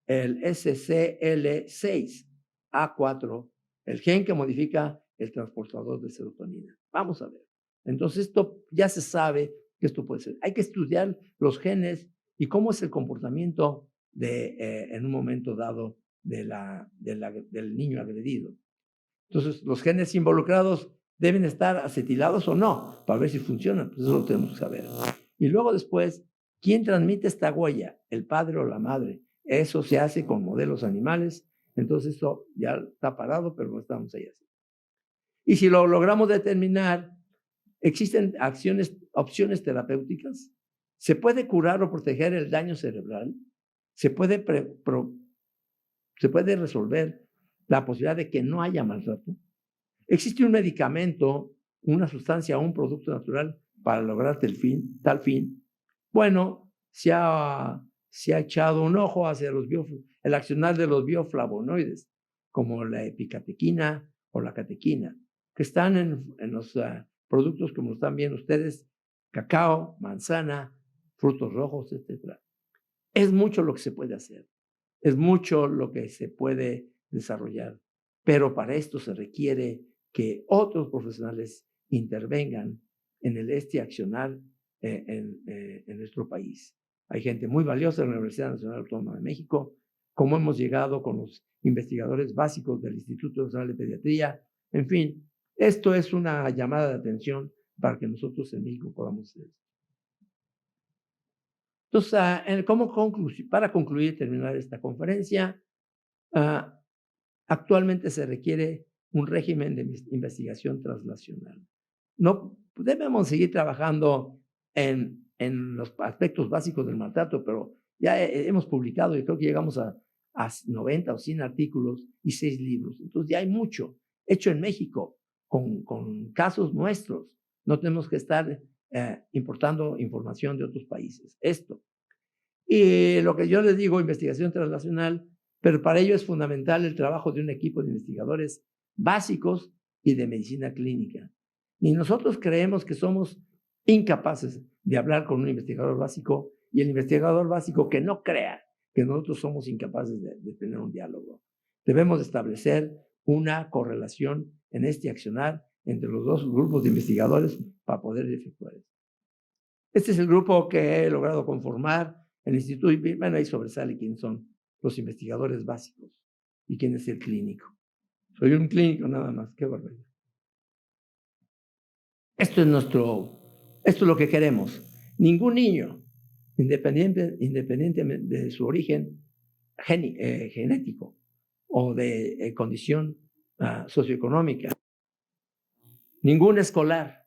S3: el SCL6A4, el gen que modifica el transportador de serotonina. Vamos a ver. Entonces, esto ya se sabe que esto puede ser. Hay que estudiar los genes y cómo es el comportamiento en un momento dado del niño agredido. Entonces, los genes involucrados deben estar acetilados o no, para ver si funcionan. Pues eso lo tenemos que saber. Y luego después, ¿quién transmite esta huella? ¿El padre o la madre? Eso se hace con modelos animales. Entonces, esto ya está parado, pero no estamos ahí así. Y si lo logramos determinar, existen opciones terapéuticas. Se puede curar o proteger el daño cerebral. Se puede resolver la posibilidad de que no haya maltrato. ¿Existe un medicamento, una sustancia o un producto natural para lograr tal fin? Bueno, se ha echado un ojo hacia el accionar de los bioflavonoides, como la epicatequina o la catequina, que están en los productos como están viendo ustedes, cacao, manzana, frutos rojos, etc. Es mucho lo que se puede hacer, es mucho lo que se puede desarrollar, pero para esto se requiere que otros profesionales intervengan en este accionar en nuestro país. Hay gente muy valiosa en la Universidad Nacional Autónoma de México, como hemos llegado con los investigadores básicos del Instituto Nacional de Pediatría. En fin, esto es una llamada de atención para que nosotros en México podamos hacer esto. Entonces, para concluir y terminar esta conferencia, actualmente se requiere un régimen de investigación translacional. No debemos seguir trabajando en los aspectos básicos del maltrato, pero ya hemos publicado y creo que llegamos a 90 o 100 artículos y 6 libros. Entonces ya hay mucho hecho en México con casos nuestros. No tenemos que estar importando información de otros países. Y lo que yo les digo, investigación translacional, pero para ello es fundamental el trabajo de un equipo de investigadores básicos y de medicina clínica. Ni nosotros creemos que somos incapaces de hablar con un investigador básico y el investigador básico que no crea que nosotros somos incapaces de tener un diálogo. Debemos establecer una correlación en este accionar entre los dos grupos de investigadores para poder efectuar eso. Este es el grupo que he logrado conformar. El instituto, y bueno, ahí sobresale quiénes son los investigadores básicos y quién es el clínico. Soy un clínico nada más, qué barbaridad. Esto es lo que queremos. Ningún niño, independientemente de su origen genético o de condición socioeconómica, ningún escolar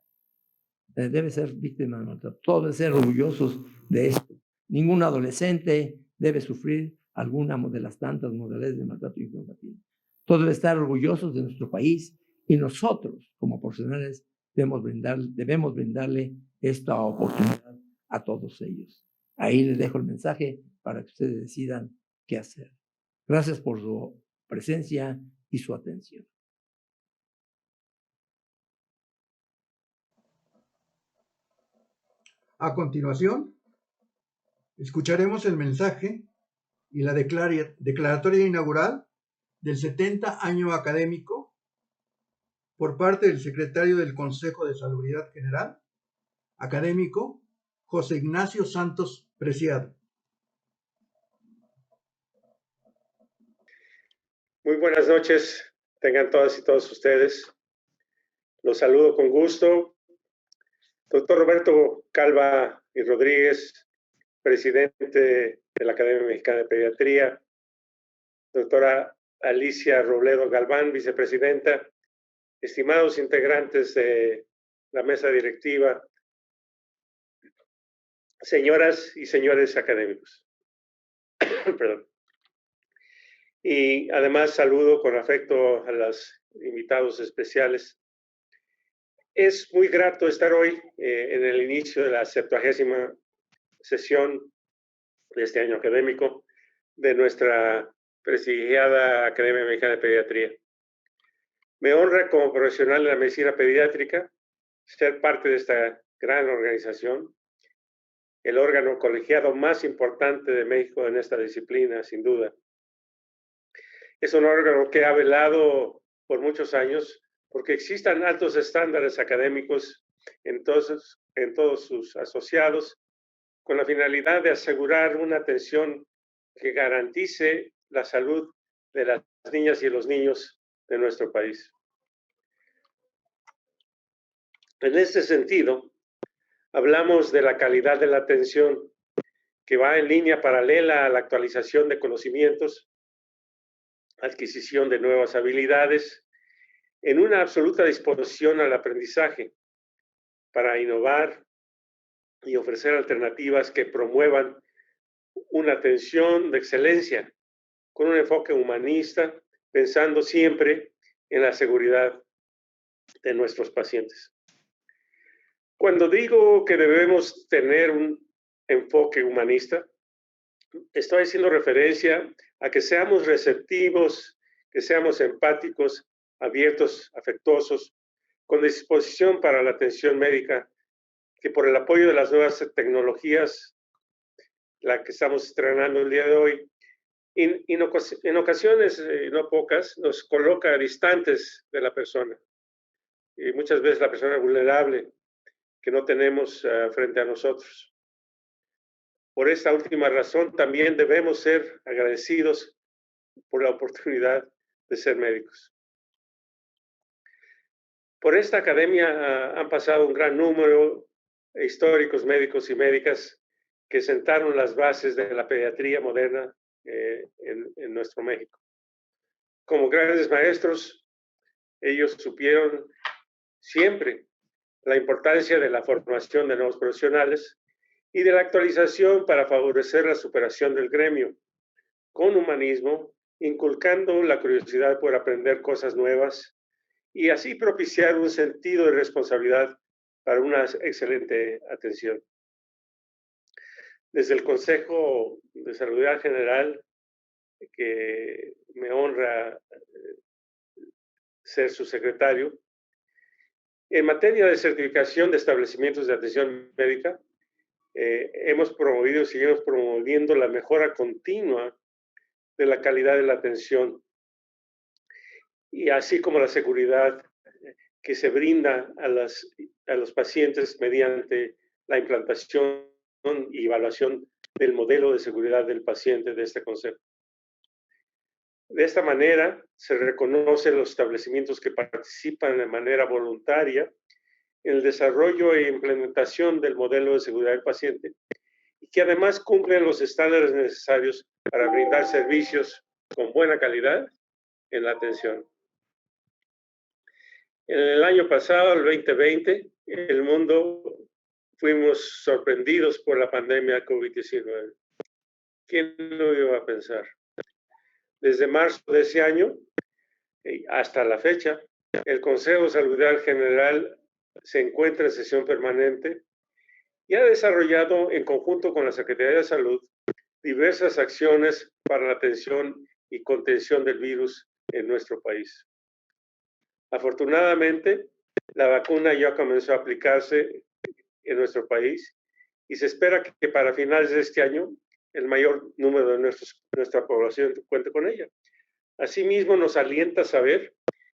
S3: debe ser víctima de maltrato. Todos deben ser orgullosos de esto. Ningún adolescente debe sufrir alguna de las tantas modalidades de maltrato infantil. Todos deben estar orgullosos de nuestro país y nosotros, como profesionales, debemos brindarle esta oportunidad a todos ellos. Ahí les dejo el mensaje para que ustedes decidan qué hacer. Gracias por su presencia y su atención.
S1: A continuación, escucharemos el mensaje y la declaratoria inaugural del 70 año académico por parte del secretario del Consejo de Salubridad General, académico José Ignacio Santos Preciado.
S4: Muy buenas noches, tengan todas y todos ustedes. Los saludo con gusto. Doctor Roberto Calva y Rodríguez, presidente de la Academia Mexicana de Pediatría. Doctora Alicia Robledo Galván, vicepresidenta. Estimados integrantes de la mesa directiva, señoras y señores académicos. Perdón. Y además saludo con afecto a los invitados especiales. Es muy grato estar hoy en el inicio de la 70ª sesión de este año académico de nuestra prestigiada Academia Mexicana de Pediatría. Me honra como profesional de la medicina pediátrica ser parte de esta gran organización, el órgano colegiado más importante de México en esta disciplina, sin duda. Es un órgano que ha velado por muchos años porque existan altos estándares académicos en todos sus asociados, con la finalidad de asegurar una atención que garantice la salud de las niñas y los niños de nuestro país. En este sentido, hablamos de la calidad de la atención, que va en línea paralela a la actualización de conocimientos, adquisición de nuevas habilidades, en una absoluta disposición al aprendizaje para innovar y ofrecer alternativas que promuevan una atención de excelencia con un enfoque humanista, pensando siempre en la seguridad de nuestros pacientes. Cuando digo que debemos tener un enfoque humanista, estoy haciendo referencia a que seamos receptivos, que seamos empáticos, abiertos, afectuosos, con disposición para la atención médica, que por el apoyo de las nuevas tecnologías, la que estamos estrenando el día de hoy, en ocasiones, no pocas, nos coloca distantes de la persona. Y muchas veces la persona vulnerable que no tenemos frente a nosotros. Por esta última razón, también debemos ser agradecidos por la oportunidad de ser médicos. Por esta academia han pasado un gran número de históricos médicos y médicas que sentaron las bases de la pediatría moderna en nuestro México. Como grandes maestros, ellos supieron siempre la importancia de la formación de nuevos profesionales y de la actualización para favorecer la superación del gremio, con humanismo, inculcando la curiosidad por aprender cosas nuevas y así propiciar un sentido de responsabilidad para una excelente atención. Desde el Consejo de Salud General, que me honra ser su secretario, en materia de certificación de establecimientos de atención médica, hemos promovido y seguimos promoviendo la mejora continua de la calidad de la atención y así como la seguridad que se brinda a los pacientes mediante la implantación y evaluación del modelo de seguridad del paciente de este consejo. De esta manera, se reconocen los establecimientos que participan de manera voluntaria en el desarrollo e implementación del modelo de seguridad del paciente y que además cumplen los estándares necesarios para brindar servicios con buena calidad en la atención. En el año pasado, el 2020, el mundo fuimos sorprendidos por la pandemia COVID-19. ¿Quién lo iba a pensar? Desde marzo de ese año hasta la fecha, el Consejo de Salud General se encuentra en sesión permanente y ha desarrollado en conjunto con la Secretaría de Salud diversas acciones para la atención y contención del virus en nuestro país. Afortunadamente, la vacuna ya comenzó a aplicarse en nuestro país y se espera que para finales de este año el mayor número de nuestra población cuente con ella. Asimismo, nos alienta saber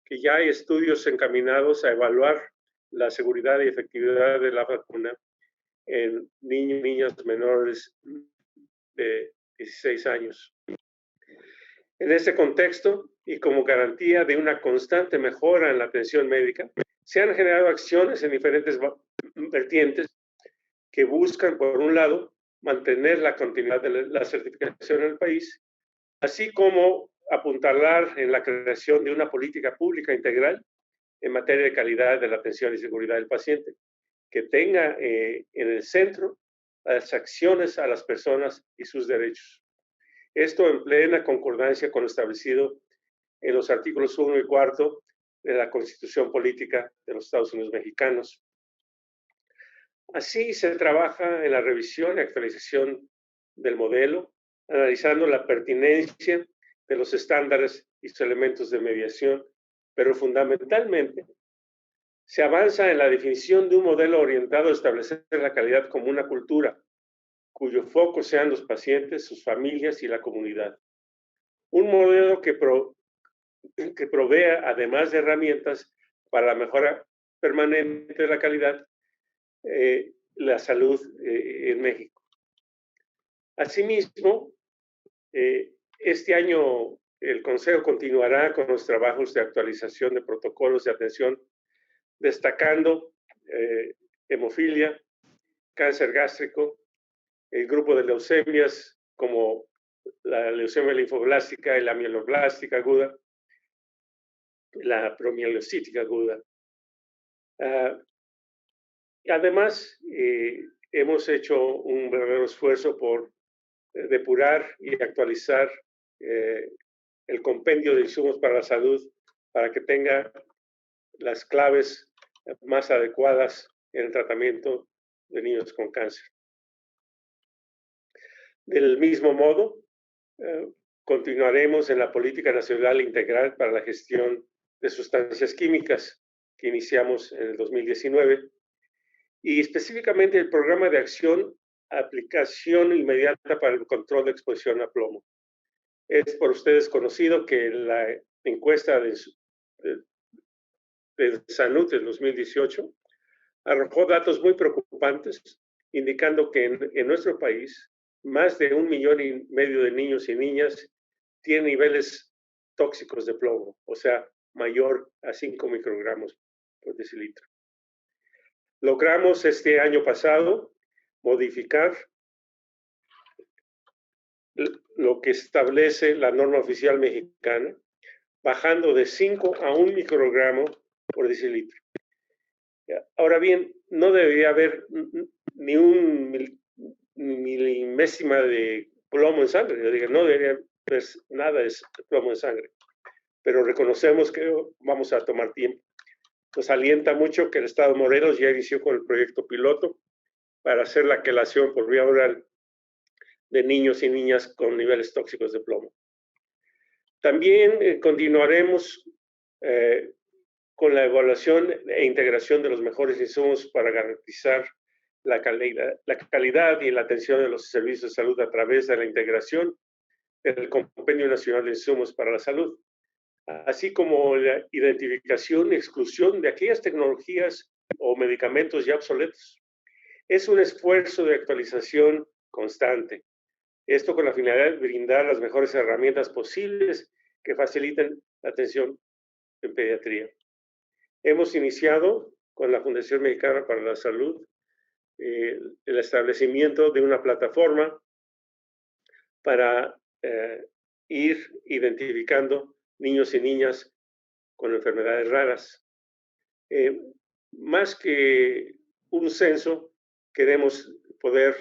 S4: que ya hay estudios encaminados a evaluar la seguridad y efectividad de la vacuna en niños y niñas menores de 16 años. En este contexto, y como garantía de una constante mejora en la atención médica, se han generado acciones en diferentes vertientes que buscan, por un lado, mantener la continuidad de la certificación en el país, así como apuntalar en la creación de una política pública integral en materia de calidad de la atención y seguridad del paciente, que tenga en el centro las acciones a las personas y sus derechos. Esto en plena concordancia con lo establecido en los artículos 1 y 4 de la Constitución Política de los Estados Unidos Mexicanos. Así se trabaja en la revisión y actualización del modelo, analizando la pertinencia de los estándares y sus elementos de mediación, pero fundamentalmente se avanza en la definición de un modelo orientado a establecer la calidad como una cultura, cuyo foco sean los pacientes, sus familias y la comunidad. Un modelo que provea, además de herramientas para la mejora permanente de la calidad, la salud en México. Asimismo, este año el Consejo continuará con los trabajos de actualización de protocolos de atención, destacando hemofilia, cáncer gástrico, el grupo de leucemias como la leucemia linfoblástica y la mieloblástica aguda, la promielocítica aguda. Además, hemos hecho un verdadero esfuerzo por depurar y actualizar el compendio de insumos para la salud para que tenga las claves más adecuadas en el tratamiento de niños con cáncer. Del mismo modo, continuaremos en la Política Nacional Integral para la Gestión de Sustancias Químicas que iniciamos en el 2019 y específicamente el Programa de Acción Aplicación Inmediata para el Control de Exposición a Plomo. Es por ustedes conocido que la encuesta de Salud del 2018 arrojó datos muy preocupantes, indicando que en nuestro país más de 1,5 millones de niños y niñas tienen niveles tóxicos de plomo, o sea, mayor a 5 microgramos por decilitro. Logramos este año pasado modificar lo que establece la norma oficial mexicana, bajando de 5 a 1 microgramo por decilitro. Ahora bien, no debería haber ni un milimésima de plomo en sangre. Yo digo, no debería haber nada de plomo en sangre. Pero reconocemos que vamos a tomar tiempo. Nos alienta mucho que el Estado de Morelos ya inició con el proyecto piloto para hacer la quelación por vía oral de niños y niñas con niveles tóxicos de plomo. También continuaremos con la evaluación e integración de los mejores insumos para garantizar la calidad y la atención de los servicios de salud a través de la integración del Compendio Nacional de Insumos para la Salud, así como la identificación y exclusión de aquellas tecnologías o medicamentos ya obsoletos. Es un esfuerzo de actualización constante. Esto con la finalidad de brindar las mejores herramientas posibles que faciliten la atención en pediatría. Hemos iniciado con la Fundación Mexicana para la Salud el establecimiento de una plataforma para ir identificando niños y niñas con enfermedades raras. Más que un censo, queremos poder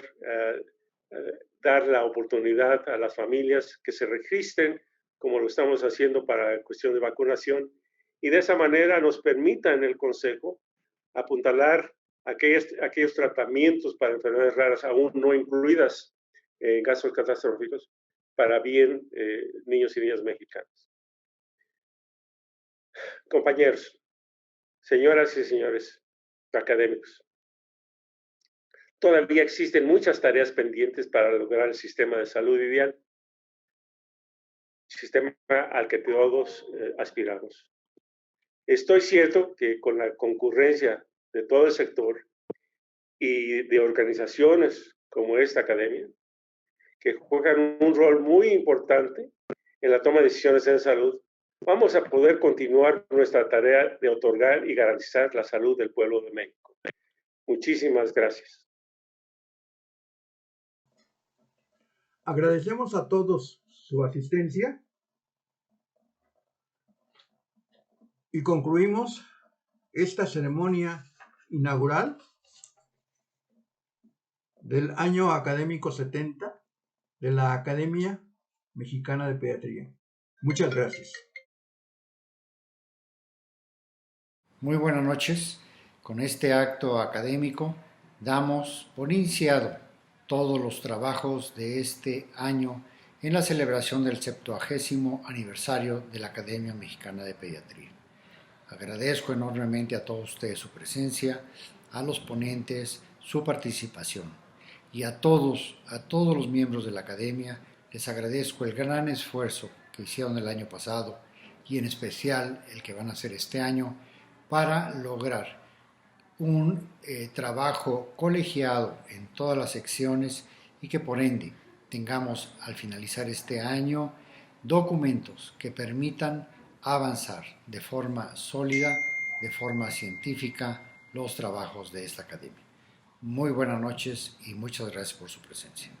S4: dar la oportunidad a las familias que se registren, como lo estamos haciendo para cuestión de vacunación, y de esa manera nos permita en el Consejo apuntalar aquellos tratamientos para enfermedades raras aún no incluidas en casos catastróficos para bien niños y niñas mexicanos. Compañeros, señoras y señores académicos, todavía existen muchas tareas pendientes para lograr el sistema de salud ideal, sistema al que todos aspiramos. Estoy cierto que con la concurrencia de todo el sector y de organizaciones como esta academia, que juegan un rol muy importante en la toma de decisiones en salud, vamos a poder continuar nuestra tarea de otorgar y garantizar la salud del pueblo de México. Muchísimas gracias.
S1: Agradecemos a todos su asistencia y concluimos esta ceremonia inaugural del año académico 70 de la Academia Mexicana de Pediatría. Muchas gracias.
S2: Muy buenas noches. Con este acto académico damos por iniciado todos los trabajos de este año en la celebración del 70º aniversario de la Academia Mexicana de Pediatría. Agradezco enormemente a todos ustedes su presencia, a los ponentes, su participación y a todos los miembros de la Academia les agradezco el gran esfuerzo que hicieron el año pasado y en especial el que van a hacer este año para lograr un trabajo colegiado en todas las secciones y que por ende tengamos al finalizar este año documentos que permitan avanzar de forma sólida, de forma científica, los trabajos de esta academia. Muy buenas noches y muchas gracias por su presencia.